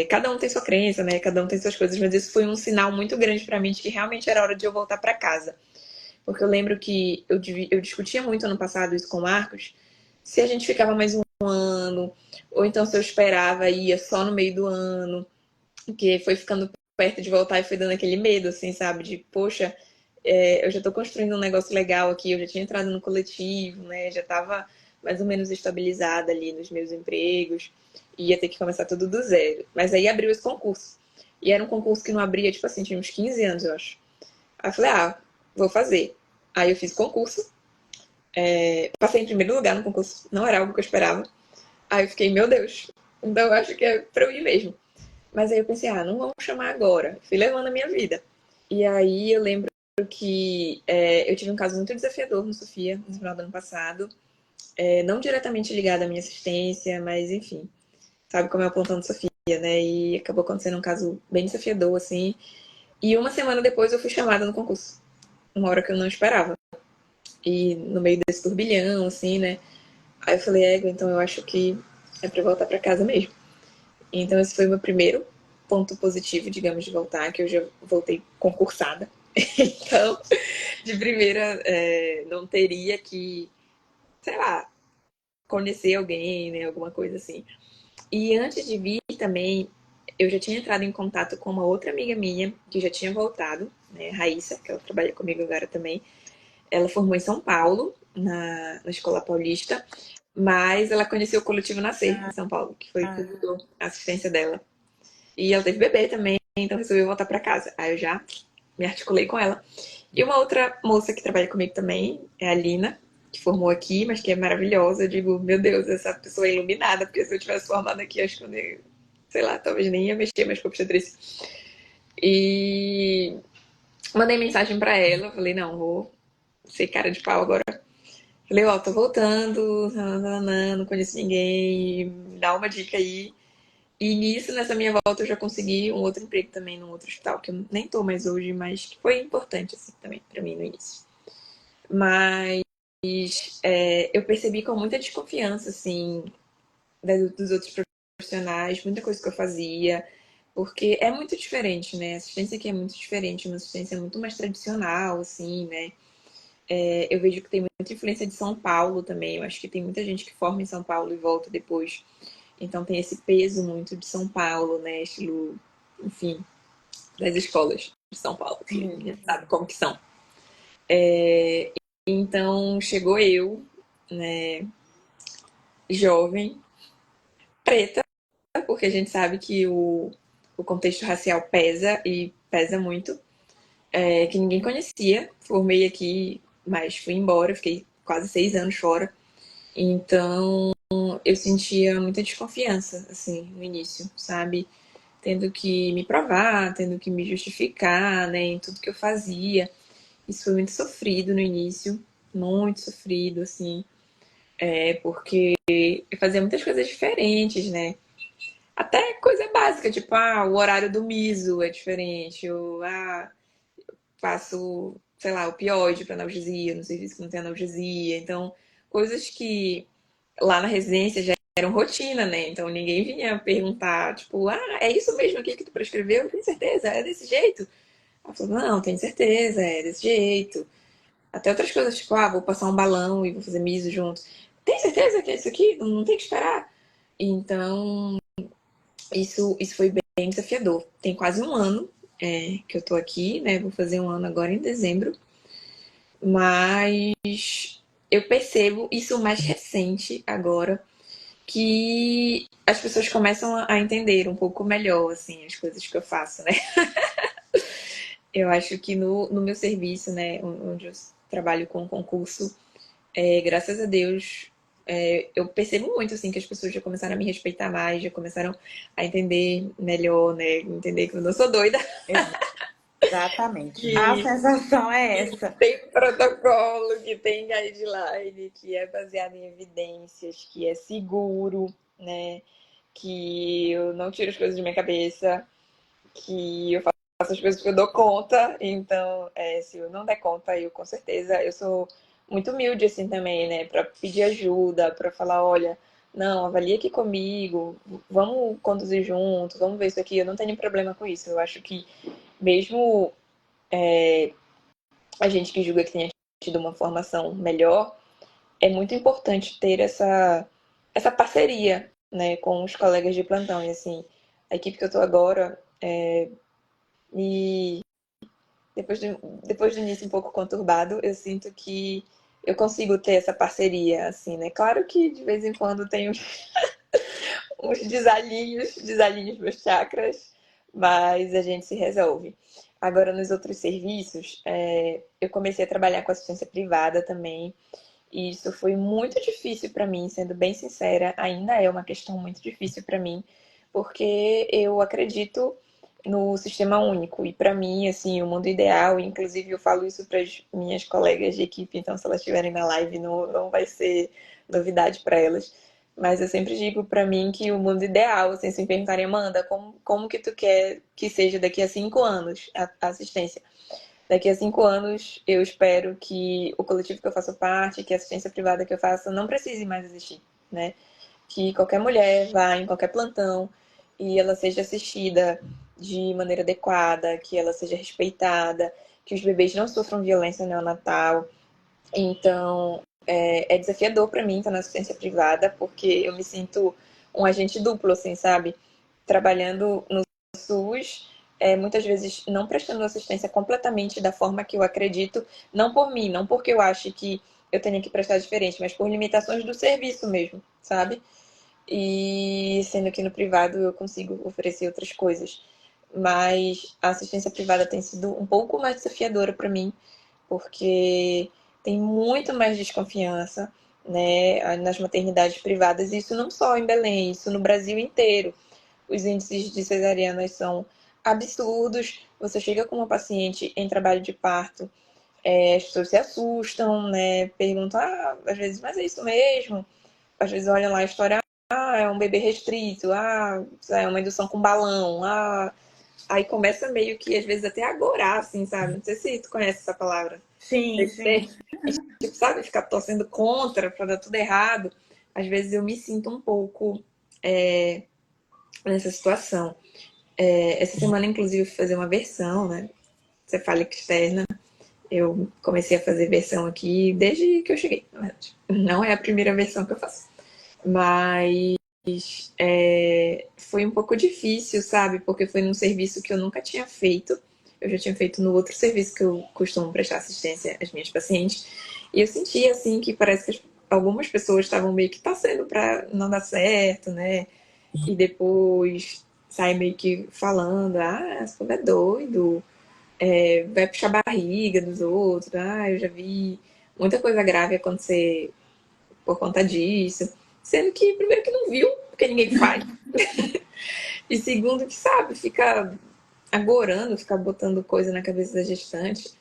cada um tem sua crença, né, cada um tem suas coisas, mas isso foi um sinal muito grande para mim de que realmente era hora de eu voltar para casa. Porque eu lembro que eu discutia muito ano passado isso com o Marcos, se a gente ficava mais um ano, ou então se eu esperava e ia só no meio do ano, que foi ficando perto de voltar e foi dando aquele medo, assim, sabe? De, poxa, eu já tô construindo um negócio legal aqui, eu já tinha entrado no coletivo, né? Já tava mais ou menos estabilizada ali nos meus empregos, e ia ter que começar tudo do zero. Mas aí abriu esse concurso. E era um concurso que não abria, tipo assim, tinha uns 15 anos, eu acho. Aí eu falei: ah, vou fazer. Aí eu fiz o concurso, passei em primeiro lugar no concurso, não era algo que eu esperava. Aí eu fiquei: meu Deus, então eu acho que é pra eu ir mesmo. Mas aí eu pensei: ah, não vamos chamar agora. Fui levando a minha vida. E aí eu lembro que eu tive um caso muito desafiador no Sofia, no final do ano passado. Não diretamente ligado à minha assistência, mas enfim, sabe como é o plantão de Sofia, né? E acabou acontecendo um caso bem desafiador, assim. E uma semana depois eu fui chamada no concurso. Uma hora que eu não esperava. E no meio desse turbilhão, assim, né? Aí eu falei: então eu acho que é pra eu voltar pra casa mesmo. Então esse foi o meu primeiro ponto positivo, digamos, de voltar, que eu já voltei concursada. Então, de primeira, não teria que, sei lá, conhecer alguém, né, alguma coisa assim. E antes de vir também, eu já tinha entrado em contato com uma outra amiga minha, que já tinha voltado, né, Raíssa, que ela trabalha comigo agora também. Ela formou em São Paulo, na Escola Paulista, mas ela conheceu o Coletivo Nascer, em São Paulo, que foi ah, tudo a assistência dela. E ela teve bebê também, então resolveu voltar para casa. Aí eu já me articulei com ela. E uma outra moça que trabalha comigo também é a Lina, que formou aqui, mas que é maravilhosa. Eu digo: meu Deus, essa pessoa é iluminada, porque se eu tivesse formado aqui, acho que eu nem, sei lá, talvez nem ia mexer mais com a obstetrícia. E mandei mensagem pra ela, falei, não, vou ser cara de pau agora. Falei, ó, tô voltando, não conheço ninguém, me dá uma dica aí. E nisso, nessa minha volta, eu já consegui um outro emprego também num outro hospital, que eu nem tô mais hoje, mas que foi importante, assim, também, pra mim no início. Mas eu percebi com muita desconfiança, assim, dos outros profissionais, muita coisa que eu fazia, porque é muito diferente, né? A assistência aqui é muito diferente, uma assistência muito mais tradicional, assim, né? Eu vejo que tem muita influência de São Paulo também, eu acho que tem muita gente que forma em São Paulo e volta depois. Então tem esse peso muito de São Paulo, né? Estilo, enfim, das escolas de São Paulo, que a gente sabe como que são. Então chegou eu, né, jovem, preta, porque a gente sabe que o contexto racial pesa e pesa muito, que ninguém conhecia. Formei aqui, mas fui embora, fiquei quase 6 anos fora. Então eu sentia muita desconfiança, assim, no início, sabe? Tendo que me provar, tendo que me justificar, né, em tudo que eu fazia. Isso foi muito sofrido no início, muito sofrido, assim, porque eu fazia muitas coisas diferentes, né? Até coisa básica, tipo, o horário do miso é diferente, ou, faço, sei lá, opioide para analgesia, no serviço que não tem analgesia. Então, coisas que lá na residência já eram rotina, né? Então ninguém vinha perguntar, tipo, é isso mesmo aqui que tu prescreveu? Tem certeza? É desse jeito? Ela falou, não, tenho certeza, é desse jeito. Até outras coisas, tipo, vou passar um balão e vou fazer miso junto. Tem certeza que é isso aqui? Não tem que esperar. Então, isso foi bem desafiador. Tem quase um ano que eu tô aqui, né? Vou fazer um ano agora em dezembro. Mas eu percebo isso mais recente agora, que as pessoas começam a entender um pouco melhor, assim, as coisas que eu faço, né? Eu acho que no meu serviço, né, onde eu trabalho com concurso, graças a Deus, eu percebo muito, assim, que as pessoas já começaram a me respeitar mais, já começaram a entender melhor, né? Entender que eu não sou doida, Exatamente. A que sensação é essa. tem protocolo, que tem guideline, que é baseado em evidências, que é seguro, né? Que eu não tiro as coisas de minha cabeça, que eu faço as coisas que eu dou conta. Então, se eu não der conta, eu com certeza, eu sou muito humilde assim também, né? Para pedir ajuda, para falar, olha, não, avalia aqui comigo, vamos conduzir junto, vamos ver isso aqui. Eu não tenho problema com isso. Eu acho que mesmo a gente que julga que tenha tido uma formação melhor, é muito importante ter essa parceria, né, com os colegas de plantão. E assim, a equipe que eu tô agora, e depois do início um pouco conturbado, eu sinto que eu consigo ter essa parceria, assim, né? Claro que de vez em quando tem uns desalinhos meus chakras, mas a gente se resolve. Agora, nos outros serviços, eu comecei a trabalhar com assistência privada também, e isso foi muito difícil para mim, sendo bem sincera, ainda é uma questão muito difícil para mim, porque eu acredito no sistema único. E para mim, assim, o mundo ideal, inclusive eu falo isso para as minhas colegas de equipe, então se elas estiverem na live não vai ser novidade para elas. Mas eu sempre digo para mim que o mundo ideal, assim, se me perguntarem, Amanda, como que tu quer que seja daqui a 5 anos a assistência? Daqui a 5 anos, eu espero que o coletivo que eu faço parte, que a assistência privada que eu faço, não precise mais existir, né? Que qualquer mulher vá em qualquer plantão e ela seja assistida de maneira adequada, que ela seja respeitada, que os bebês não sofram violência neonatal. Então, é desafiador para mim estar na assistência privada, porque eu me sinto um agente duplo, assim, sabe? Trabalhando no SUS, muitas vezes não prestando assistência completamente da forma que eu acredito, não por mim, não porque eu acho que eu tenha que prestar diferente, mas por limitações do serviço mesmo, sabe? E sendo que no privado eu consigo oferecer outras coisas. Mas a assistência privada tem sido um pouco mais desafiadora para mim, porque tem muito mais desconfiança, né, nas maternidades privadas, e isso não só em Belém, isso no Brasil inteiro. os índices de cesarianas são absurdos. Você chega com uma paciente em trabalho de parto, as pessoas se assustam, né? Perguntam, às vezes, mas é isso mesmo? Às vezes olham lá a história, é um bebê restrito, é uma indução com balão, aí começa meio que, às vezes, até a agorar, assim, sabe? Não sei se tu conhece essa palavra. Sim, sim. Tipo, sabe, ficar torcendo contra pra dar tudo errado. Às vezes eu me sinto um pouco nessa situação. Essa semana, inclusive, eu fui fazer uma versão, né? Cefálica externa. Eu comecei a fazer versão aqui desde que eu cheguei, na verdade. Não é a primeira versão que eu faço. Mas foi um pouco difícil, sabe? Porque foi num serviço que eu nunca tinha feito. Eu já tinha feito no outro serviço que eu costumo prestar assistência às minhas pacientes. E eu sentia, assim, que parece que algumas pessoas estavam meio que torcendo para não dar certo, né? E depois sai meio que falando, esse povo é doido, vai puxar a barriga dos outros, eu já vi muita coisa grave acontecer por conta disso. Sendo que, primeiro, que não viu, porque ninguém faz. E segundo, que sabe, fica agorando, fica botando coisa na cabeça da gestante.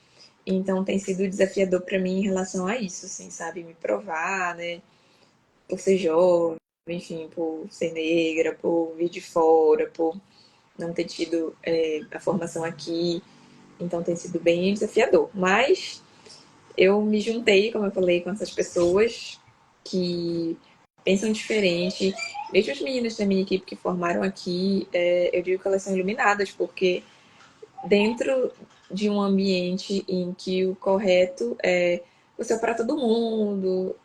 Então tem sido desafiador para mim em relação a isso, assim, sabe? Me provar, né? Por ser jovem, enfim, por ser negra, por vir de fora, por não ter tido a formação aqui. Então tem sido bem desafiador. Mas eu me juntei, como eu falei, com essas pessoas que pensam diferente. Mesmo as meninas da minha equipe que formaram aqui, eu digo que elas são iluminadas, porque dentro de um ambiente em que o correto é você operar todo mundo,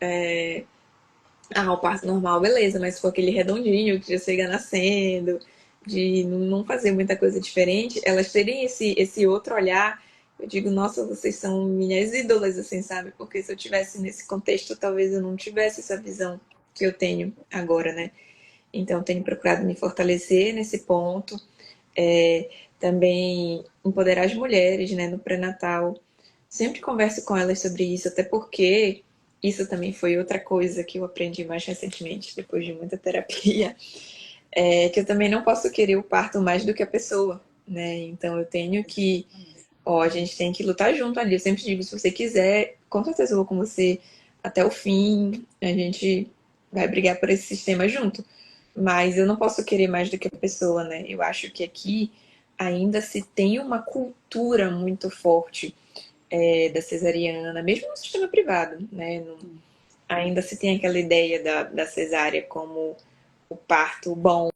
o parto normal, beleza, mas se for aquele redondinho que já chega nascendo, de não fazer muita coisa diferente, elas terem esse outro olhar, eu digo, nossa, vocês são minhas ídolas, assim, sabe? Porque se eu tivesse nesse contexto, talvez eu não tivesse essa visão que eu tenho agora, né? Então, eu tenho procurado me fortalecer nesse ponto, também empoderar as mulheres, né, no pré-natal. Sempre converso com elas sobre isso, até porque isso também foi outra coisa que eu aprendi mais recentemente, depois de muita terapia, que eu também não posso querer o parto mais do que a pessoa, né? Então eu tenho que, a gente tem que lutar junto ali. Eu sempre digo, se você quiser, com certeza eu vou com você até o fim, a gente vai brigar por esse sistema junto. Mas eu não posso querer mais do que a pessoa, né? Eu acho que aqui ainda se tem uma cultura muito forte da cesariana, mesmo no sistema privado, né? Ainda se tem aquela ideia da cesárea como o parto bom,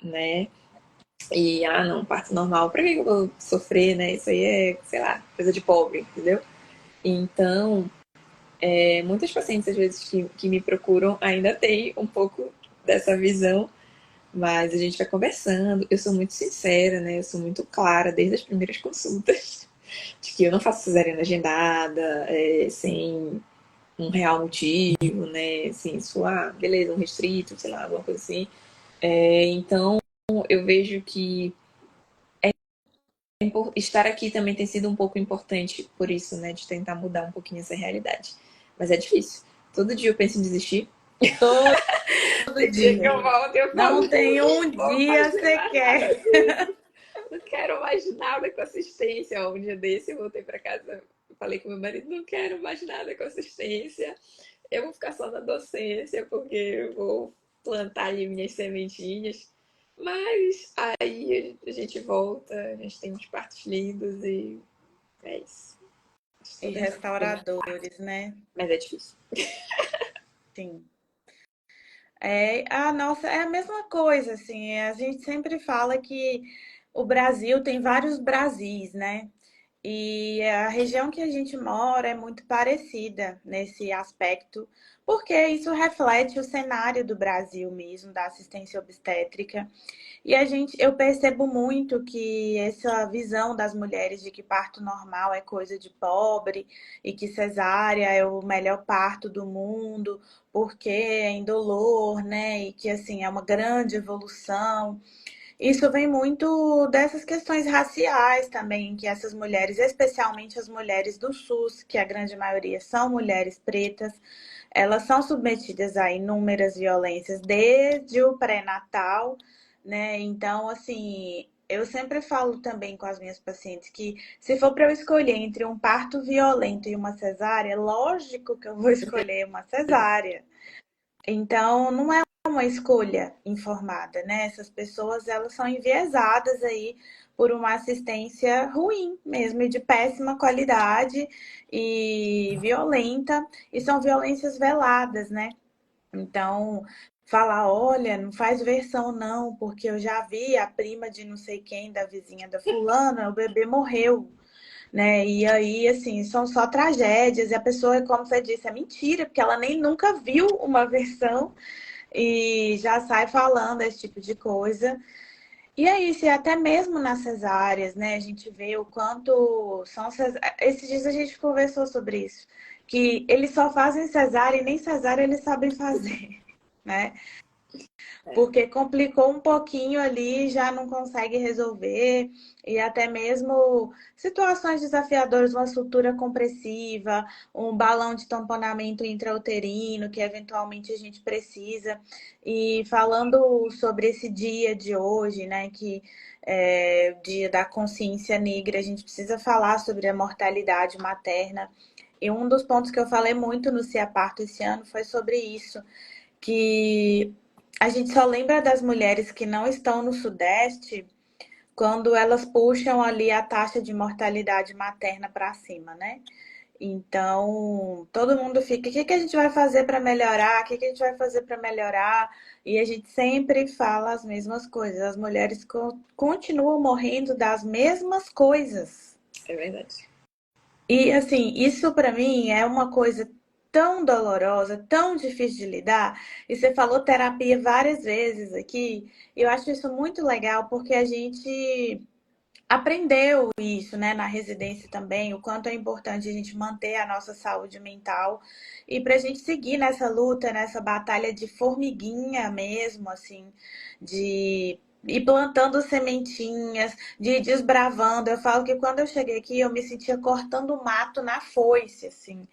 né? E, não, parto normal, pra que eu vou sofrer, né? Isso aí é, sei lá, coisa de pobre, entendeu? Então, muitas pacientes, às vezes, que me procuram ainda têm um pouco dessa visão, mas a gente vai conversando. Eu sou muito sincera, né? Eu sou muito clara desde as primeiras consultas de que eu não faço cesariana agendada, sem um real motivo, né? Assim, isso, beleza, um restrito, sei lá, alguma coisa assim. Então, eu vejo que estar aqui também tem sido um pouco importante por isso, né? De tentar mudar um pouquinho essa realidade. Mas é difícil. Todo dia eu penso em desistir. Todo Tem dia que dia. eu volto e eu Não falo, tem não um vou dia fazer você mais nada quer. disso. Não quero mais nada com assistência. Um dia desse eu voltei para casa, falei com meu marido, não quero mais nada com assistência. Eu vou ficar só na docência, porque eu vou plantar ali minhas sementinhas. Mas aí a gente volta, a gente tem uns partos lindos e é isso. E Estou dentro do meu quarto, restauradores, né? mas é difícil. Sim. Nossa, é a mesma coisa, assim. A gente sempre fala que o Brasil tem vários Brasis, né? E a região que a gente mora é muito parecida nesse aspecto, porque isso reflete o cenário do Brasil mesmo, da assistência obstétrica. E eu percebo muito que essa visão das mulheres de que parto normal é coisa de pobre e que cesárea é o melhor parto do mundo, porque é indolor, né? E que assim é uma grande evolução. Isso vem muito dessas questões raciais também, que essas mulheres, especialmente as mulheres do SUS, que a grande maioria são mulheres pretas, elas são submetidas a inúmeras violências desde o pré-natal, né? Então, assim, eu sempre falo também com as minhas pacientes que se for para eu escolher entre um parto violento e uma cesárea, lógico que eu vou escolher uma cesárea. Então, não é uma escolha informada, né? Essas pessoas, elas são enviesadas aí por uma assistência ruim mesmo, e de péssima qualidade e violenta, e são violências veladas, né? Então, falar, olha, não faz versão não, porque eu já vi a prima de não sei quem, da vizinha da fulana, o bebê morreu, né? E aí, assim, são só tragédias, e a pessoa, como você disse, é mentira, porque ela nem nunca viu uma versão e já sai falando esse tipo de coisa. E aí, se até mesmo nas cesáreas, né, a gente vê o quanto são esses dias a gente conversou sobre isso, que eles só fazem cesárea e nem cesárea eles sabem fazer, né? É, Porque complicou um pouquinho ali, já não consegue resolver, e até mesmo situações desafiadoras, uma sutura compressiva, um balão de tamponamento intrauterino, que eventualmente a gente precisa. E falando sobre esse dia de hoje, né, que é o dia da consciência negra, a gente precisa falar sobre a mortalidade materna. E um dos pontos que eu falei muito no Cia Parto esse ano foi sobre isso, que a gente só lembra das mulheres que não estão no Sudeste quando elas puxam ali a taxa de mortalidade materna para cima, né? Então, todo mundo fica, o que que a gente vai fazer para melhorar? O que que a gente vai fazer para melhorar? E a gente sempre fala as mesmas coisas. As mulheres continuam morrendo das mesmas coisas. é verdade. E assim, isso para mim é uma coisa tão dolorosa, tão difícil de lidar. E você falou terapia várias vezes aqui. E eu acho isso muito legal porque a gente aprendeu isso, né, na residência também, o quanto é importante a gente manter a nossa saúde mental e para a gente seguir nessa luta, nessa batalha de formiguinha mesmo, assim, de ir plantando sementinhas, de ir desbravando. Eu falo que quando eu cheguei aqui, eu me sentia cortando mato na foice, assim,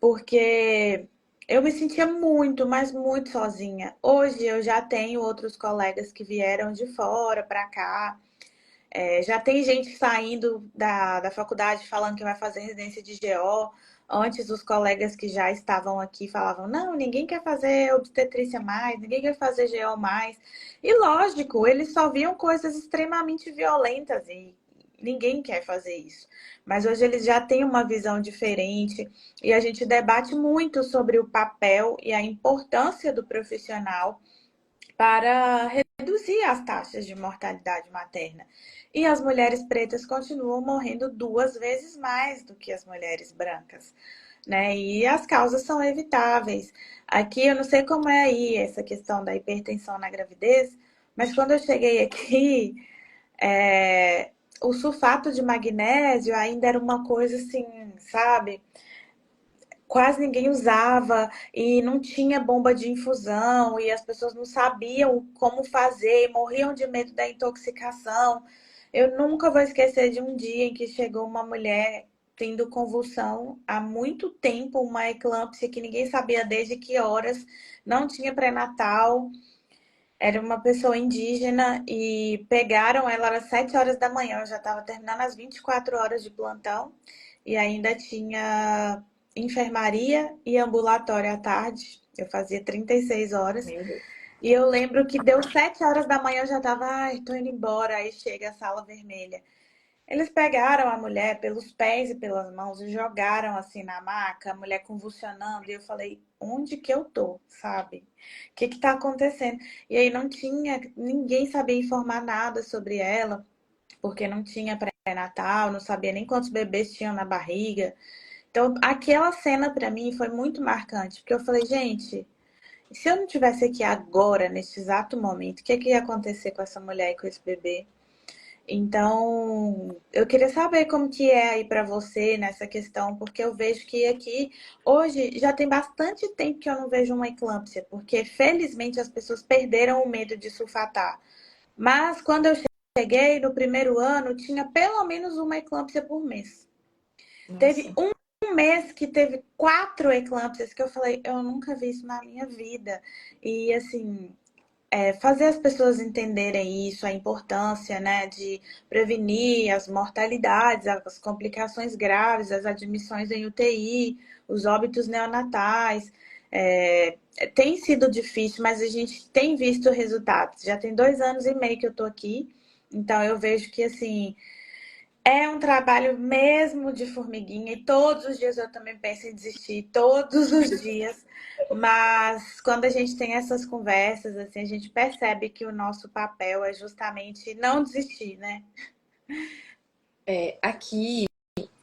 porque eu me sentia muito, mas muito sozinha. Hoje eu já tenho outros colegas que vieram de fora para cá. Já tem gente saindo da faculdade falando que vai fazer residência de GO. Antes, os colegas que já estavam aqui falavam: não, ninguém quer fazer obstetrícia mais, ninguém quer fazer GO mais. E lógico, eles só viam coisas extremamente violentas e ninguém quer fazer isso. Mas hoje eles já têm uma visão diferente e a gente debate muito sobre o papel e a importância do profissional para reduzir as taxas de mortalidade materna. E as mulheres pretas continuam morrendo 2 vezes mais do que as mulheres brancas, né? E as causas são evitáveis. Aqui eu não sei como é aí essa questão da hipertensão na gravidez, mas quando eu cheguei aqui, o sulfato de magnésio ainda era uma coisa assim, sabe? Quase ninguém usava e não tinha bomba de infusão e as pessoas não sabiam como fazer e morriam de medo da intoxicação. Eu nunca vou esquecer de um dia em que chegou uma mulher tendo convulsão há muito tempo, uma eclâmpsia que ninguém sabia desde que horas, não tinha pré-natal, era uma pessoa indígena e pegaram ela às 7 horas da manhã, eu já estava terminando as 24 horas de plantão e ainda tinha enfermaria e ambulatório à tarde. Eu fazia 36 horas. Meu Deus. E eu lembro que deu 7 horas da manhã, eu já estava, ai, tô indo embora. Aí chega a sala vermelha. Eles pegaram a mulher pelos pés e pelas mãos e jogaram assim na maca, a mulher convulsionando. E eu falei, onde que eu tô, sabe? O que que tá acontecendo? E aí não tinha, ninguém sabia informar nada sobre ela, porque não tinha pré-natal, não sabia nem quantos bebês tinham na barriga. Então, aquela cena para mim foi muito marcante, porque eu falei, gente, se eu não tivesse aqui agora, neste exato momento, o que que ia acontecer com essa mulher e com esse bebê? Então, eu queria saber como que é aí para você nessa questão, porque eu vejo que aqui hoje já tem bastante tempo que eu não vejo uma eclâmpsia, porque felizmente as pessoas perderam o medo de sulfatar. Mas quando eu cheguei no primeiro ano, tinha pelo menos uma eclâmpsia por mês. Teve Nossa. um mês que teve 4 eclâmpsias que eu falei, eu nunca vi isso na minha vida. E assim, fazer as pessoas entenderem isso, a importância, né, de prevenir as mortalidades, as complicações graves, as admissões em UTI, os óbitos neonatais. É, tem sido difícil, mas a gente tem visto resultados. Já tem 2 anos e meio que eu tô aqui, então eu vejo que assim é um trabalho mesmo de formiguinha e todos os dias eu também penso em desistir, todos os dias. Mas quando a gente tem essas conversas, assim, a gente percebe que o nosso papel é justamente não desistir, né? Aqui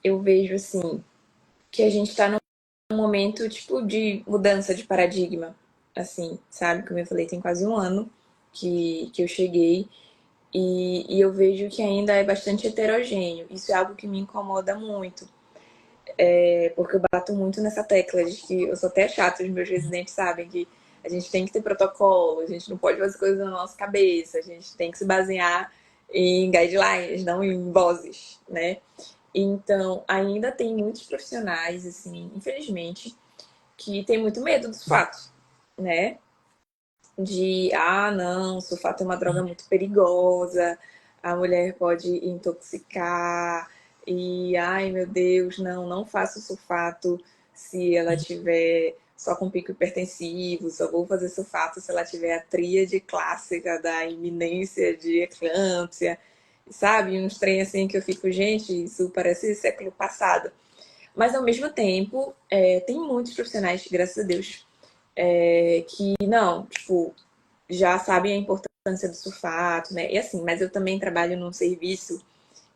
eu vejo assim que a gente tá num momento tipo de mudança de paradigma, assim, sabe? Como eu falei, tem quase um ano que eu cheguei e eu vejo que ainda é bastante heterogêneo. Isso é algo que me incomoda muito, porque eu bato muito nessa tecla de que eu sou até chata, os meus residentes sabem que a gente tem que ter protocolo, a gente não pode fazer coisas na nossa cabeça, a gente tem que se basear em guidelines, não em vozes, né? Então, ainda tem muitos profissionais, assim, infelizmente, que tem muito medo dos fatos, né? De, não, sulfato é uma droga muito perigosa, a mulher pode intoxicar, e, ai meu Deus, não faça o sulfato se ela tiver só com pico hipertensivo, só vou fazer sulfato se ela tiver a tríade clássica da iminência de eclâmpsia, sabe? Uns trem assim que eu fico, gente, isso parece século passado. Mas ao mesmo tempo, tem muitos profissionais, graças a Deus, que não, tipo, já sabem a importância do sulfato, né? E assim, mas eu também trabalho num serviço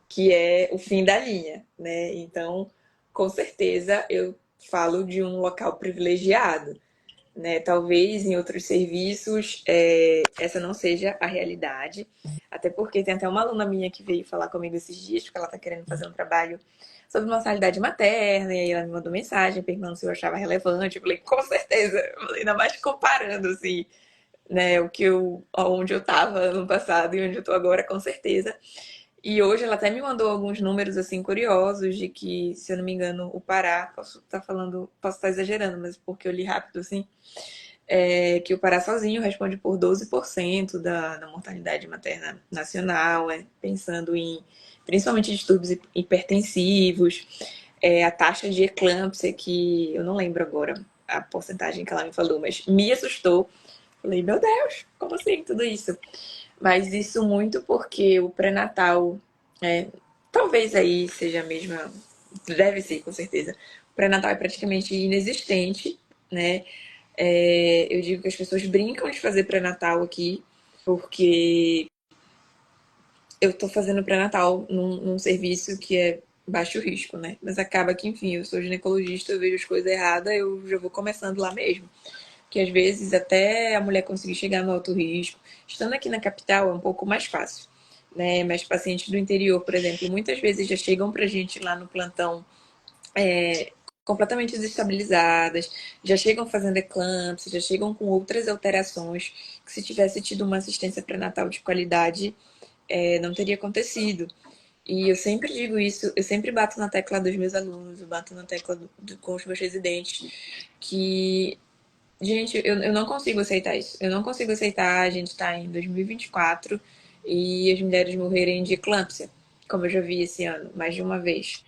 que é o fim da linha, né? Então, com certeza, eu falo de um local privilegiado, né? Talvez em outros serviços essa não seja a realidade, até porque tem até uma aluna minha que veio falar comigo esses dias, porque ela está querendo fazer um trabalho sobre mortalidade materna, e aí ela me mandou mensagem perguntando se eu achava relevante. Eu falei, com certeza. Eu falei, ainda mais comparando, assim, né, onde eu estava ano passado e onde eu estou agora, com certeza. E hoje ela até me mandou alguns números assim curiosos de que, se eu não me engano, o Pará, posso estar exagerando, mas porque eu li rápido assim, que o Pará sozinho responde por 12% da mortalidade materna nacional, pensando em principalmente distúrbios hipertensivos, a taxa de eclâmpsia, que eu não lembro agora a porcentagem que ela me falou, mas me assustou. Falei, meu Deus, como assim tudo isso? Mas isso muito porque o pré-natal, talvez aí seja a mesma, deve ser com certeza. O pré-natal é praticamente inexistente, né? Eu digo que as pessoas brincam de fazer pré-natal aqui, porque eu tô fazendo pré-natal num serviço que é baixo risco, né? Mas acaba que, enfim, eu sou ginecologista, eu vejo as coisas erradas, eu já vou começando lá mesmo. Que às vezes até a mulher conseguir chegar no alto risco. Estando aqui na capital é um pouco mais fácil, né? Mas pacientes do interior, por exemplo, muitas vezes já chegam pra gente lá no plantão completamente desestabilizadas, já chegam fazendo eclâmpsia, já chegam com outras alterações que, se tivesse tido uma assistência pré-natal de qualidade, não teria acontecido. E eu sempre digo isso, eu sempre bato na tecla dos meus alunos, eu bato na tecla com os meus residentes, que, gente, eu não consigo aceitar isso. Eu não consigo aceitar a gente estar em 2024 e as mulheres morrerem de eclâmpsia, como eu já vi esse ano, mais de uma vez.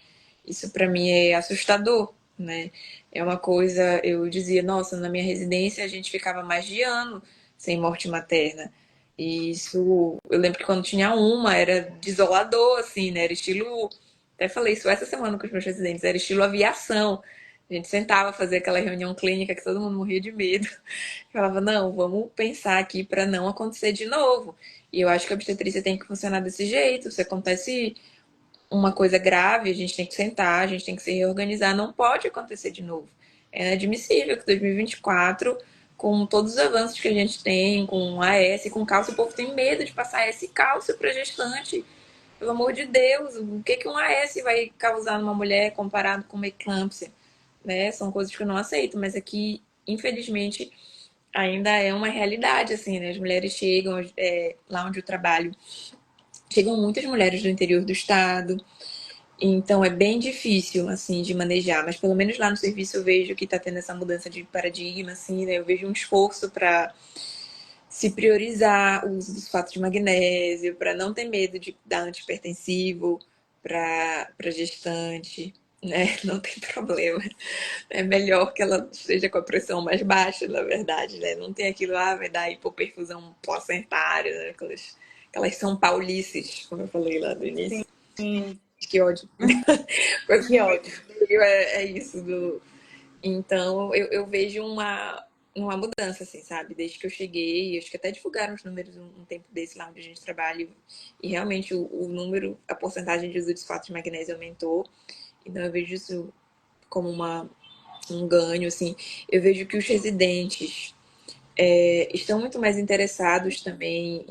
Isso para mim é assustador, né? É uma coisa, eu dizia, nossa, na minha residência a gente ficava mais de ano sem morte materna. E isso, eu lembro que quando tinha uma, era desolador, assim, né? Era estilo, até falei isso essa semana com os meus residentes, era estilo aviação. A gente sentava, fazia aquela reunião clínica que todo mundo morria de medo. Falava, não, vamos pensar aqui para não acontecer de novo. E eu acho que a obstetrícia tem que funcionar desse jeito. Se acontece uma coisa grave, a gente tem que sentar, a gente tem que se reorganizar. Não pode acontecer de novo. É inadmissível que 2024, com todos os avanços que a gente tem, com AS, com cálcio, o povo tem medo de passar esse cálcio para gestante. Pelo amor de Deus, o que um AS vai causar numa mulher comparado com uma eclâmpsia? Né? São coisas que eu não aceito, mas aqui, infelizmente, ainda é uma realidade, assim, né? As mulheres chegam, lá onde eu trabalho, chegam muitas mulheres do interior do estado, então é bem difícil, assim, de manejar, mas pelo menos lá no serviço eu vejo que tá tendo essa mudança de paradigma, assim, né? Eu vejo um esforço se priorizar o uso do sulfato de magnésio, para não ter medo de dar antihipertensivo para gestante, né? Não tem problema. É melhor que ela esteja com a pressão mais baixa, na verdade, né? Não tem aquilo, vai dar hipoperfusão placentária, né? Aquelas São Paulices, como eu falei lá no início. Sim, Que ódio. Coisa que ódio. que é isso do. Então, eu vejo uma mudança, assim, sabe? Desde que eu cheguei, acho que até divulgaram os números um tempo desse lá onde a gente trabalha, e realmente o número, a porcentagem de uso de sulfato de magnésio aumentou. Então, eu vejo isso como um ganho, assim. Eu vejo que os residentes estão muito mais interessados também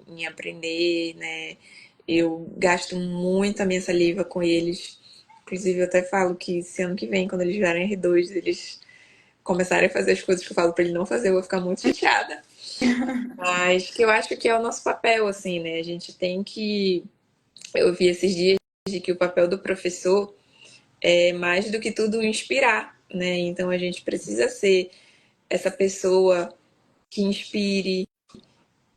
em aprender, né? Eu gasto muito a minha saliva com eles. Inclusive, eu até falo que esse ano que vem, quando eles virarem R2, eles começarem a fazer as coisas que eu falo para ele não fazer, eu vou ficar muito chateada. Mas que eu acho que é o nosso papel, assim, né? A gente tem que. Eu vi esses dias de que o papel do professor é mais do que tudo inspirar, né? Então a gente precisa ser essa pessoa que inspire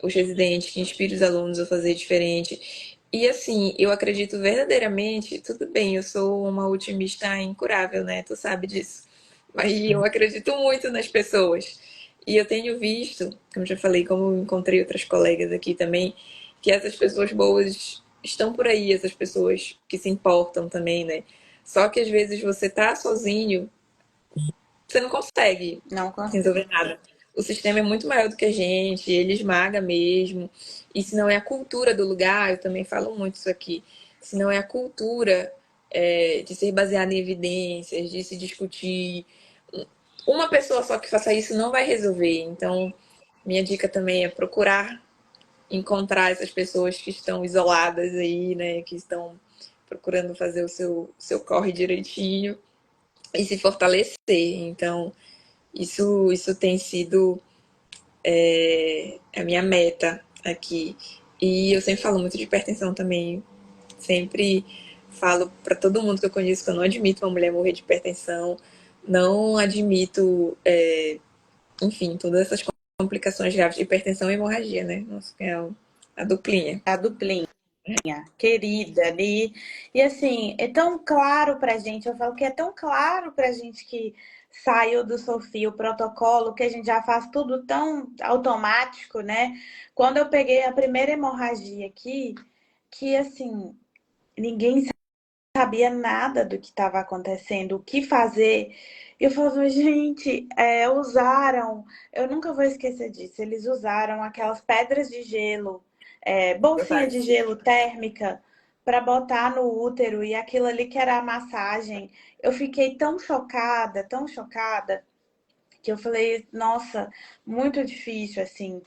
os residentes, que inspire os alunos a fazer diferente. E assim, eu acredito verdadeiramente, tudo bem, eu sou uma otimista incurável, né? Tu sabe disso. Mas eu acredito muito nas pessoas. E eu tenho visto, como já falei, como eu encontrei outras colegas aqui também, que essas pessoas boas estão por aí, essas pessoas que se importam também, né? Só que às vezes você tá sozinho, você não consegue Não consigo. resolver nada. O sistema é muito maior do que a gente, ele esmaga mesmo. E se não é a cultura do lugar, eu também falo muito isso aqui, se não é a cultura de ser baseada em evidências, de se discutir, uma pessoa só que faça isso não vai resolver. Então, minha dica também é procurar encontrar essas pessoas que estão isoladas aí, né, que estão procurando fazer o seu corre direitinho e se fortalecer. Então, isso tem sido a minha meta aqui. E eu sempre falo muito de hipertensão também. Sempre falo para todo mundo que eu conheço que eu não admito uma mulher morrer de hipertensão. Não admito, enfim, todas essas complicações graves de hipertensão e hemorragia, né? Nossa, que é a duplinha. A duplinha, querida ali. E assim, é tão claro pra gente, eu falo que é tão claro pra gente que saiu do Sofia o protocolo, que a gente já faz tudo tão automático, né? Quando eu peguei a primeira hemorragia aqui, que assim, ninguém sabia nada do que estava acontecendo, o que fazer. E eu falo, gente, usaram, eu nunca vou esquecer disso, eles usaram aquelas pedras de gelo, bolsinha de gelo térmica, para botar no útero, e aquilo ali que era a massagem. Eu fiquei tão chocada, que eu falei, nossa, muito difícil, assim.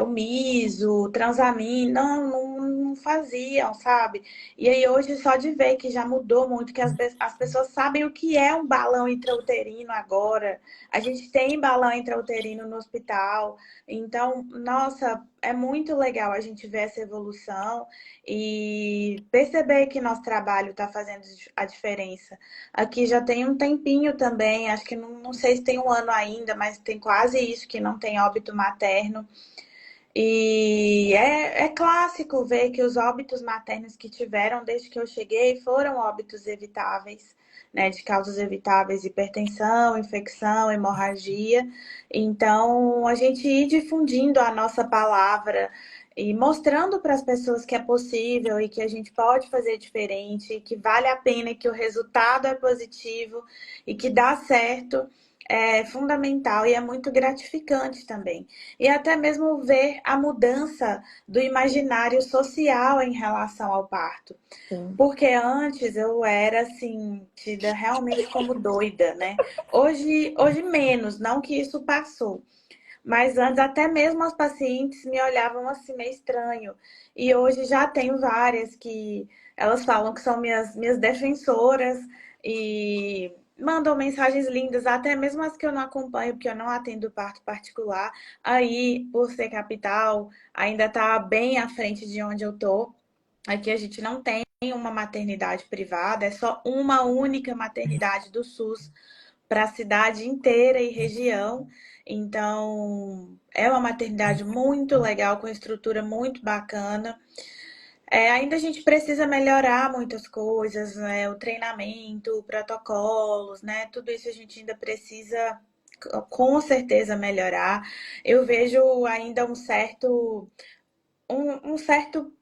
O miso, transamin, não faziam, sabe? E aí hoje só de ver que já mudou muito, que as pessoas sabem o que é um balão intrauterino agora. A gente tem balão intrauterino no hospital. Então, nossa, é muito legal a gente ver essa evolução e perceber que nosso trabalho está fazendo a diferença. Aqui já tem um tempinho também, acho que não sei se tem um ano ainda, mas tem quase isso que não tem óbito materno. E é clássico ver que os óbitos maternos que tiveram desde que eu cheguei foram óbitos evitáveis, né? De causas evitáveis, hipertensão, infecção, hemorragia. Então, a gente ir difundindo a nossa palavra e mostrando para as pessoas que é possível e que a gente pode fazer diferente, que vale a pena, que o resultado é positivo e que dá certo. É fundamental e é muito gratificante também. E até mesmo ver a mudança do imaginário social em relação ao parto. Sim. Porque antes eu era assim, tida realmente como doida, né? Hoje menos, não que isso passou. Mas antes até mesmo as pacientes me olhavam assim meio estranho. E hoje já tenho várias que elas falam que são minhas defensoras e mandam mensagens lindas, até mesmo as que eu não acompanho, porque eu não atendo parto particular. Aí, por ser capital, ainda está bem à frente de onde eu tô. Aqui a gente não tem uma maternidade privada, é só uma única maternidade do SUS para a cidade inteira e região. Então, é uma maternidade muito legal, com estrutura muito bacana. Ainda a gente precisa melhorar muitas coisas, né? O treinamento, protocolos, né? Tudo isso a gente ainda precisa com certeza melhorar. Eu vejo ainda um certo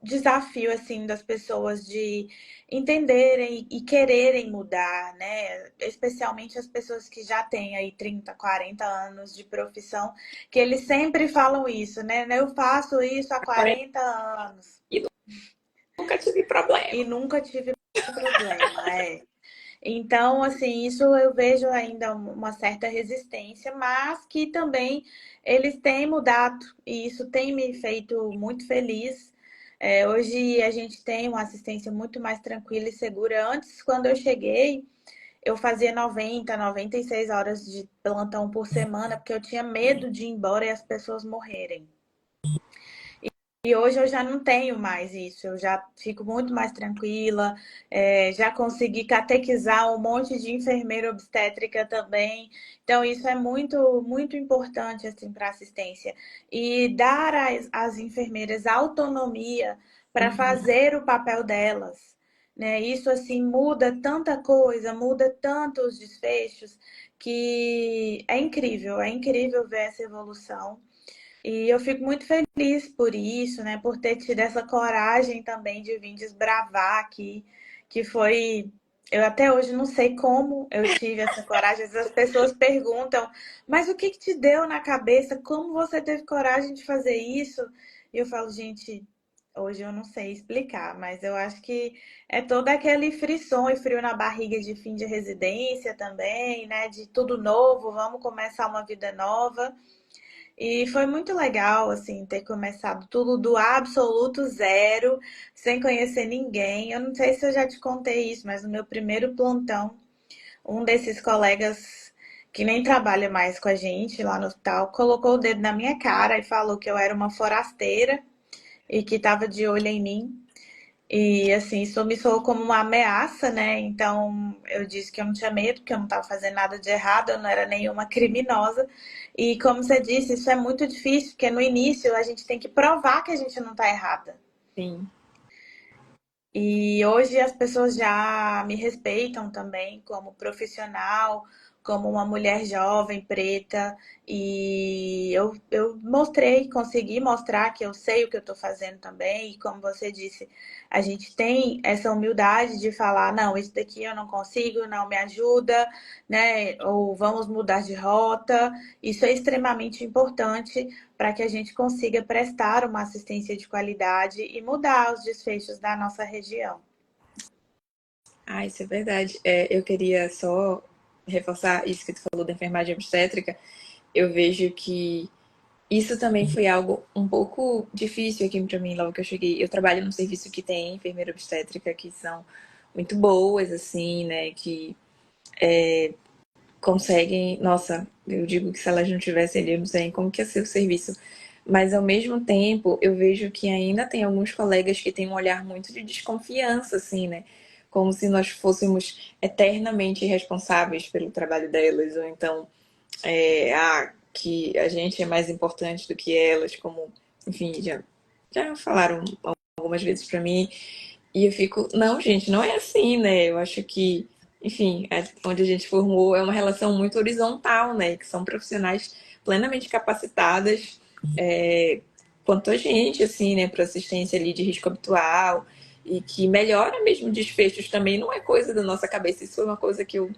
desafio assim das pessoas de entenderem e quererem mudar, né? Especialmente as pessoas que já têm aí 30, 40 anos de profissão, que eles sempre falam isso, né? Eu faço isso há 40 40 anos e nunca tive problema. e nunca tive problema, é. Então, assim, isso eu vejo ainda uma certa resistência, mas que também eles têm mudado e isso tem me feito muito feliz. Hoje a gente tem uma assistência muito mais tranquila e segura. Antes, quando eu cheguei, eu fazia 90, 96 horas de plantão por semana, porque eu tinha medo de ir embora e as pessoas morrerem. E hoje eu já não tenho mais isso, eu já fico muito mais tranquila, já consegui catequizar um monte de enfermeira obstétrica também. Então, isso é muito, muito importante assim, para a assistência. E dar às enfermeiras autonomia para Uhum. fazer o papel delas. Né? Isso assim muda tanta coisa, muda tanto os desfechos, que é incrível ver essa evolução. E eu fico muito feliz por isso, né? Por ter tido essa coragem também de vir desbravar aqui, que foi. Eu até hoje não sei como eu tive essa coragem. Às vezes as pessoas perguntam, mas o que que te deu na cabeça? Como você teve coragem de fazer isso? E eu falo, gente, hoje eu não sei explicar, mas eu acho que é todo aquele frisson e frio na barriga de fim de residência também, né? De tudo novo, vamos começar uma vida nova. E foi muito legal, assim, ter começado tudo do absoluto zero, sem conhecer ninguém. Eu não sei se eu já te contei isso, mas no meu primeiro plantão, um desses colegas que nem trabalha mais com a gente lá no hospital, colocou o dedo na minha cara e falou que eu era uma forasteira e que estava de olho em mim. E assim, isso me soou como uma ameaça, né? Então eu disse que eu não tinha medo, que eu não estava fazendo nada de errado, eu não era nenhuma criminosa. E como você disse, isso é muito difícil, porque no início a gente tem que provar que a gente não está errada. Sim. E hoje as pessoas já me respeitam também como profissional, como uma mulher jovem, preta, e eu mostrei, consegui mostrar que eu sei o que eu estou fazendo também, e como você disse, a gente tem essa humildade de falar, não, isso daqui eu não consigo, não me ajuda, né? Ou vamos mudar de rota. Isso é extremamente importante para que a gente consiga prestar uma assistência de qualidade e mudar os desfechos da nossa região. Ah, isso é verdade. Eu queria só reforçar isso que tu falou da enfermagem obstétrica. Eu vejo que isso também foi algo um pouco difícil aqui pra mim logo que eu cheguei. Eu trabalho num serviço que tem enfermeira obstétrica que são muito boas, assim, né? Que conseguem. Nossa, eu digo que se elas não tivessem ali, eu não sei nem como que ia ser o serviço. Mas ao mesmo tempo, eu vejo que ainda tem alguns colegas que têm um olhar muito de desconfiança, assim, né? Como se nós fôssemos eternamente responsáveis pelo trabalho delas, ou então que a gente é mais importante do que elas, como, enfim, já falaram algumas vezes pra mim, e eu fico, não, gente, não é assim, né? Eu acho que, enfim, onde a gente formou é uma relação muito horizontal, né? Que são profissionais plenamente capacitadas, quanto a gente, assim, né, para assistência ali de risco habitual, e que melhora mesmo desfechos também, não é coisa da nossa cabeça. Isso foi uma coisa que eu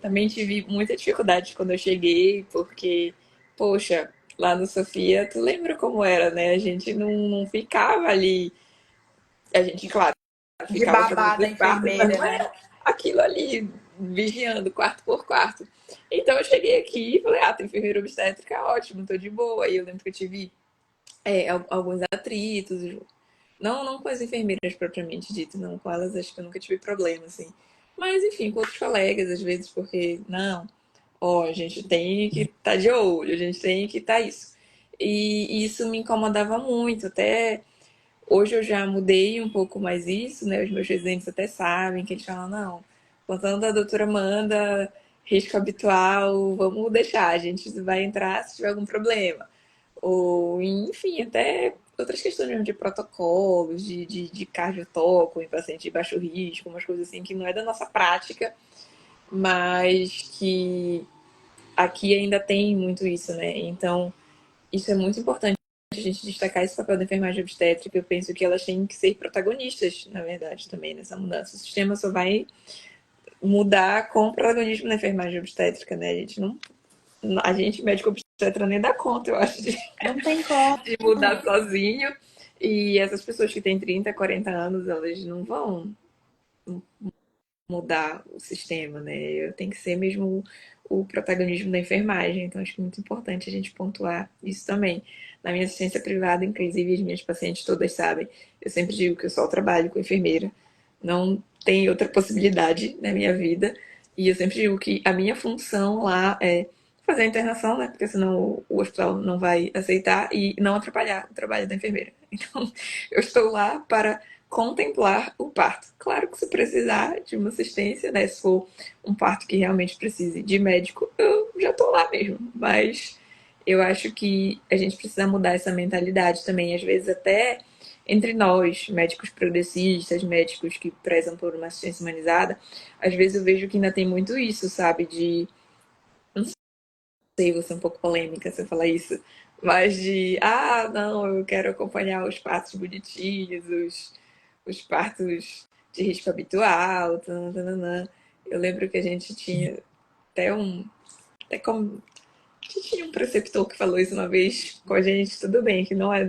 também tive muita dificuldade quando eu cheguei, porque, poxa, lá no Sofia, tu lembra como era, né? A gente não ficava ali. A gente, claro, De ficava fazendo babá da os quartos, mas enfermeira, não né? era aquilo ali, vigiando quarto por quarto. Então eu cheguei aqui e falei, tem enfermeira obstétrica, ótimo, tô de boa. E eu lembro que eu tive alguns atritos, não com as enfermeiras propriamente dito, não com elas acho que eu nunca tive problema, assim. Mas enfim, com outros colegas, às vezes, porque, não, ó, a gente tem que estar de olho, a gente tem que estar isso. E isso me incomodava muito, até hoje eu já mudei um pouco mais isso, né? Os meus residentes até sabem que eles falam, não, contando a doutora Amanda, risco habitual, vamos deixar, a gente vai entrar se tiver algum problema. Ou, enfim, até outras questões mesmo de protocolos, de cardiotoco em paciente de baixo risco, umas coisas assim que não é da nossa prática, mas que aqui ainda tem muito isso, né? Então, isso é muito importante a gente destacar esse papel da enfermagem obstétrica. Eu penso que elas têm que ser protagonistas, na verdade, também nessa mudança. O sistema só vai mudar com o protagonismo da enfermagem obstétrica, né? A gente não, a gente médico obstetra nem dá conta, eu acho, Não tem como. de mudar sozinho. E essas pessoas que têm 30, 40 anos, elas não vão mudar o sistema, né? Eu tenho que ser mesmo o protagonismo da enfermagem. Então, acho que é muito importante a gente pontuar isso também. Na minha assistência privada, inclusive, as minhas pacientes todas sabem, eu sempre digo que eu só trabalho com enfermeira, não tem outra possibilidade na minha vida. E eu sempre digo que a minha função lá é fazer a internação, né? Porque senão o hospital não vai aceitar e não atrapalhar o trabalho da enfermeira. Então, eu estou lá para contemplar o parto. Claro que se precisar de uma assistência, né? Se for um parto que realmente precise de médico, eu já tô lá mesmo. Mas eu acho que a gente precisa mudar essa mentalidade também, às vezes até entre nós, médicos progressistas, médicos que prezam por uma assistência humanizada, às vezes eu vejo que ainda tem muito isso, sabe? De, não sei, vou ser um pouco polêmica se eu falar isso, mas de, não, eu quero acompanhar os partos bonitinhos, os partos de risco habitual, tananana. Eu lembro que a gente tinha até um. Até como, a gente tinha um preceptor que falou isso uma vez com a gente, tudo bem, que não é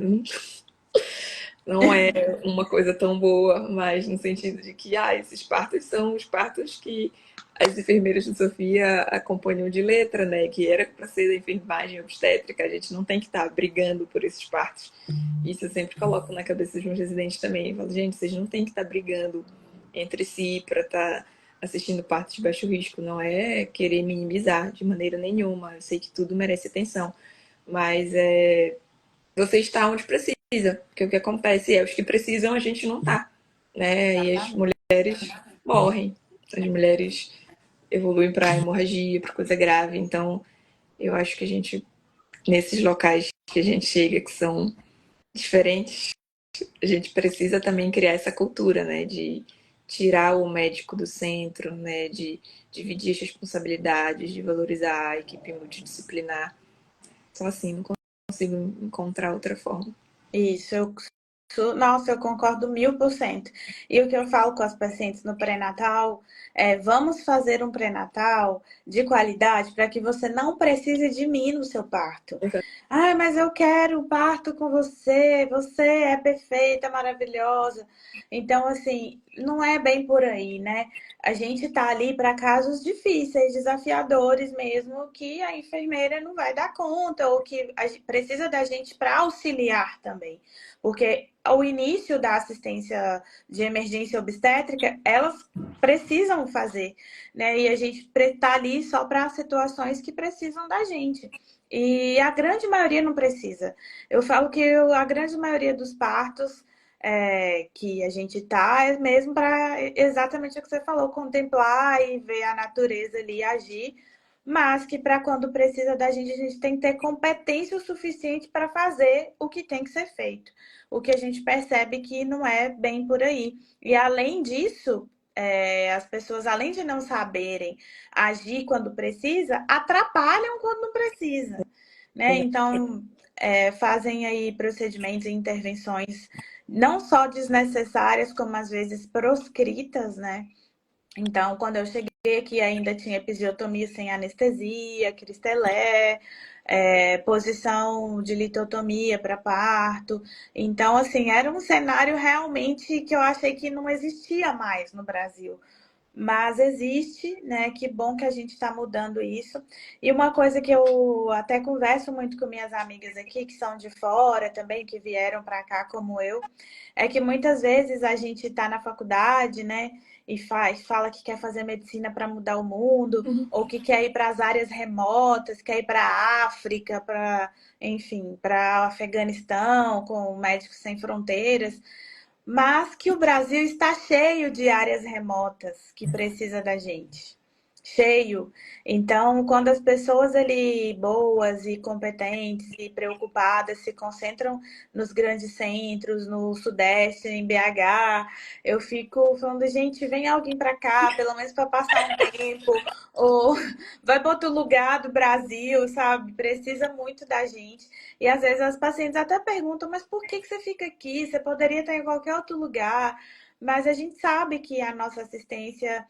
uma coisa tão boa, mas no sentido de que esses partos são os partos que as enfermeiras de Sofia acompanham de letra, né? Que era para ser da enfermagem obstétrica, a gente não tem que estar brigando por esses partos. Isso eu sempre coloco na cabeça dos meus residentes também. Eu falo, gente, vocês não têm que estar brigando entre si para estar assistindo partos de baixo risco, não é querer minimizar de maneira nenhuma. Eu sei que tudo merece atenção, mas você está onde precisa, porque o que acontece é os que precisam a gente não tá, né? E as Exatamente. mulheres morrem, as mulheres evoluem para hemorragia, para coisa grave. Então, eu acho que a gente nesses locais que a gente chega que são diferentes, a gente precisa também criar essa cultura, né, de tirar o médico do centro, né, de dividir as responsabilidades, de valorizar a equipe multidisciplinar. Só assim não consigo encontrar outra forma. Isso, nossa, eu concordo 1000%. E o que eu falo com as pacientes no pré-natal é: vamos fazer um pré-natal de qualidade para que você não precise de mim no seu parto. Ai, mas eu quero o parto com você, você é perfeita, maravilhosa. Então, assim, não é bem por aí, né? A gente tá ali para casos difíceis, desafiadores mesmo, que a enfermeira não vai dar conta, ou que precisa da gente para auxiliar também. Porque ao início da assistência de emergência obstétrica, elas precisam fazer, né? E a gente está ali só para situações que precisam da gente. E a grande maioria não precisa. Eu falo que a grande maioria dos partos que a gente tá é mesmo para exatamente o que você falou, contemplar e ver a natureza ali agir, mas que para quando precisa da gente, a gente tem que ter competência o suficiente para fazer o que tem que ser feito. O que a gente percebe que não é bem por aí. E além disso, as pessoas, além de não saberem agir quando precisa, atrapalham quando não precisa, né? Então, fazem aí procedimentos e intervenções não só desnecessárias, como às vezes proscritas, né? Então, quando eu cheguei aqui, ainda tinha episiotomia sem anestesia, cristelé, posição de litotomia para parto. Então, assim, era um cenário realmente que eu achei que não existia mais no Brasil. Mas existe, né? Que bom que a gente está mudando isso. E uma coisa que eu até converso muito com minhas amigas aqui, que são de fora também, que vieram para cá como eu, é que muitas vezes a gente está na faculdade, né? E fala que quer fazer medicina para mudar o mundo, ou que quer ir para as áreas remotas, quer ir para a África, enfim, para o Afeganistão, com Médicos Sem Fronteiras, mas que o Brasil está cheio de áreas remotas que precisa da gente. cheio. Então, quando as pessoas ali boas e competentes e preocupadas se concentram nos grandes centros, no Sudeste, em BH, eu fico falando, gente, vem alguém para cá, pelo menos para passar um tempo, ou vai para outro lugar do Brasil, sabe? Precisa muito da gente. E às vezes as pacientes até perguntam, mas por que você fica aqui? Você poderia estar em qualquer outro lugar. Mas a gente sabe que a nossa assistência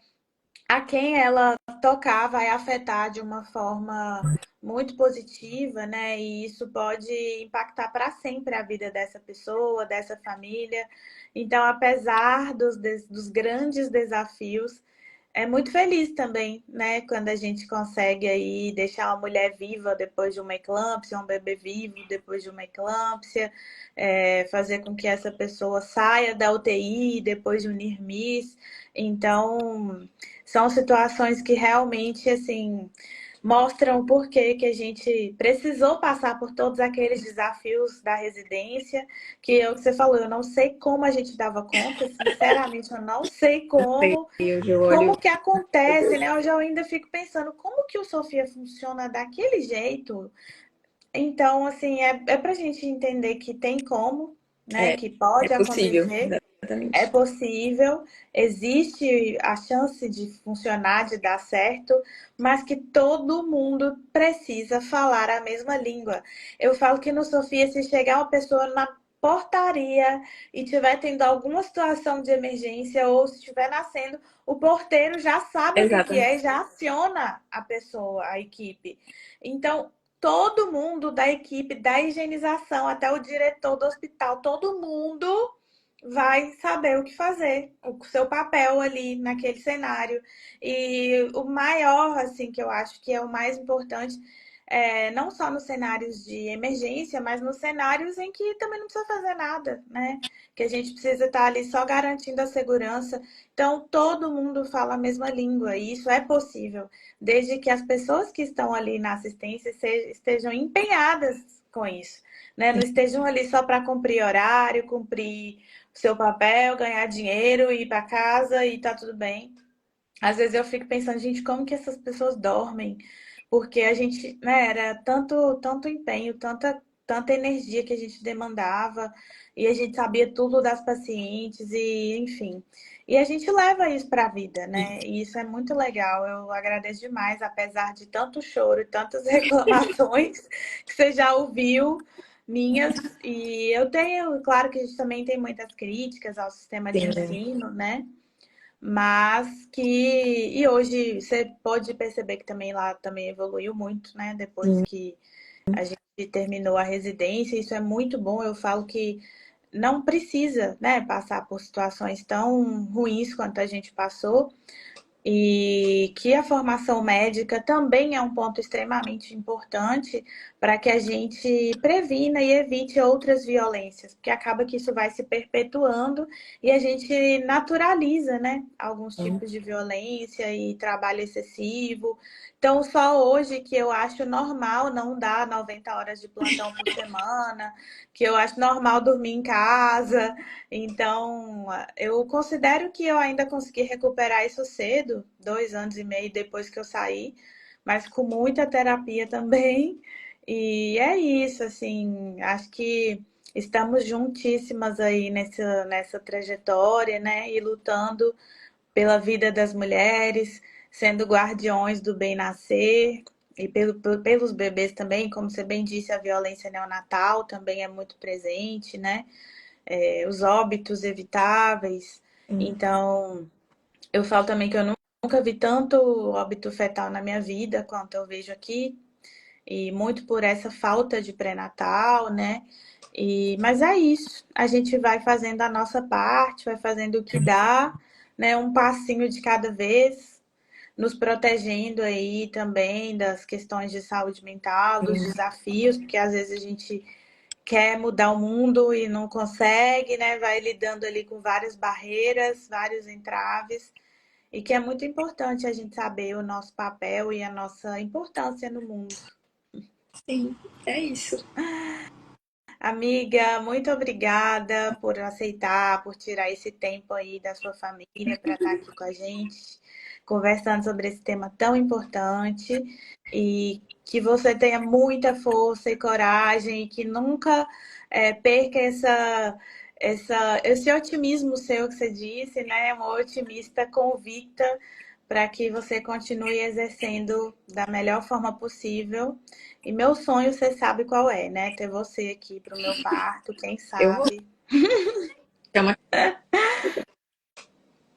a quem ela tocar vai afetar de uma forma muito positiva, né? E isso pode impactar para sempre a vida dessa pessoa, dessa família. Então, apesar dos grandes desafios, é muito feliz também, né? Quando a gente consegue aí deixar uma mulher viva depois de uma eclâmpsia, um bebê vivo depois de uma eclâmpsia, fazer com que essa pessoa saia da UTI depois de um NIRMIS. Então, são situações que realmente, assim, mostram o porquê que a gente precisou passar por todos aqueles desafios da residência, que é o que você falou, eu não sei como a gente dava conta, sinceramente, eu não sei como, Eu já olho, como que meu acontece, Deus. né? Hoje eu ainda fico pensando, como que o Sofia funciona daquele jeito? Então, assim, é pra gente entender que tem como, né? Que É pode possível, acontecer, é exatamente. possível, existe a chance de funcionar, de dar certo, mas que todo mundo precisa falar a mesma língua. Eu falo que no Sofia, se chegar uma pessoa na portaria e tiver tendo alguma situação de emergência ou se estiver nascendo, o porteiro já sabe o que é e Exatamente. já aciona a pessoa, a equipe. Então, todo mundo da equipe, da higienização, até o diretor do hospital, todo mundo vai saber o que fazer, o seu papel ali naquele cenário. E o maior, assim, que eu acho que é o mais importante, não só nos cenários de emergência, mas nos cenários em que também não precisa fazer nada, né? Que a gente precisa estar ali só garantindo a segurança. Então, todo mundo fala a mesma língua, e isso é possível, desde que as pessoas que estão ali na assistência estejam empenhadas com isso, né? Não estejam ali só para cumprir horário, cumprir o seu papel, ganhar dinheiro, ir para casa e tá tudo bem. Às vezes eu fico pensando, gente, como que essas pessoas dormem? Porque a gente, né, era tanto empenho, tanta energia que a gente demandava, e a gente sabia tudo das pacientes, e enfim. E a gente leva isso para a vida, né? E isso é muito legal. Eu agradeço demais, apesar de tanto choro e tantas reclamações que você já ouviu minhas. E eu tenho, claro que a gente também tem muitas críticas ao sistema de Sim, ensino, né? Mas que e hoje você pode perceber que também lá também evoluiu muito, né? Depois sim, que a gente terminou a residência, isso é muito bom. Eu falo que não precisa, né, passar por situações tão ruins quanto a gente passou, e que a formação médica também é um ponto extremamente importante para que a gente previna e evite outras violências, porque acaba que isso vai se perpetuando e a gente naturaliza, né, alguns sim. tipos de violência e trabalho excessivo. Então, só hoje que eu acho normal não dar 90 horas de plantão por semana, que eu acho normal dormir em casa, então, eu considero que eu ainda consegui recuperar isso cedo, 2 anos e meio depois que eu saí, mas com muita terapia também. E é isso, assim, acho que estamos juntíssimas aí nessa trajetória, né? E lutando pela vida das mulheres, sendo guardiões do bem nascer. E pelos bebês também, como você bem disse, a violência neonatal também é muito presente, né? Os óbitos evitáveis. Sim. Então, eu falo também que eu nunca vi tanto óbito fetal na minha vida quanto eu vejo aqui, e muito por essa falta de pré-natal, né? Mas é isso, a gente vai fazendo a nossa parte, vai fazendo o que dá, né? Um passinho de cada vez, nos protegendo aí também das questões de saúde mental, dos desafios, porque às vezes a gente quer mudar o mundo e não consegue, né? Vai lidando ali com várias barreiras, vários entraves, e que é muito importante a gente saber o nosso papel e a nossa importância no mundo. Sim, é isso. Amiga, muito obrigada por aceitar, por tirar esse tempo aí da sua família para estar aqui com a gente, conversando sobre esse tema tão importante e que você tenha muita força e coragem e que nunca perca esse otimismo seu que você disse, né? Uma otimista convicta para que você continue exercendo da melhor forma possível. E meu sonho, você sabe qual é, né? Ter você aqui para o meu parto, quem Eu vou sabe. chamar.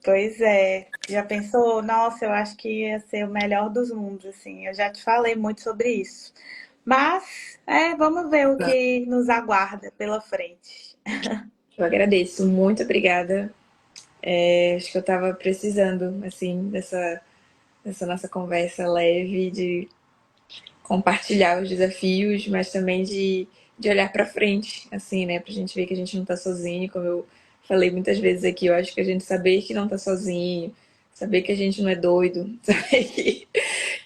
Pois é. Já pensou? Nossa, eu acho que ia ser o melhor dos mundos, assim. Eu já te falei muito sobre isso. Mas, vamos ver o que nos aguarda pela frente. Eu agradeço, muito obrigada. Acho que eu estava precisando, assim, dessa nossa conversa leve, de compartilhar os desafios, mas também de olhar para frente, assim, né? Pra gente ver que a gente não tá sozinho, como eu falei muitas vezes aqui, eu acho que a gente saber que não tá sozinho, saber que a gente não é doido, saber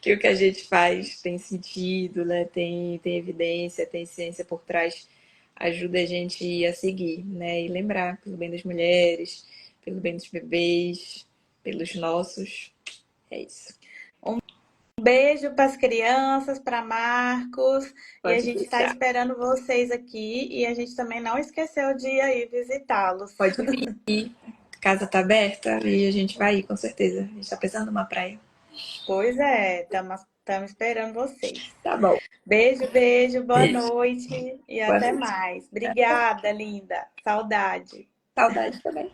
que o que a gente faz tem sentido, né? Tem evidência, tem ciência por trás, ajuda a gente a seguir, né? E lembrar, pelo bem das mulheres, pelo bem dos bebês, pelos nossos. É isso. Um beijo para as crianças, para Marcos. E a Pode gente está deixar. esperando vocês aqui. E a gente também não esqueceu de ir aí visitá-los. Pode vir. A casa tá aberta e a gente vai ir, com certeza. A gente tá precisando de uma praia. Pois é, estamos esperando vocês. Tá bom. Beijo, beijo, boa Beijo. noite e Boa até noite. mais. Obrigada, linda. Saudade. Saudade também.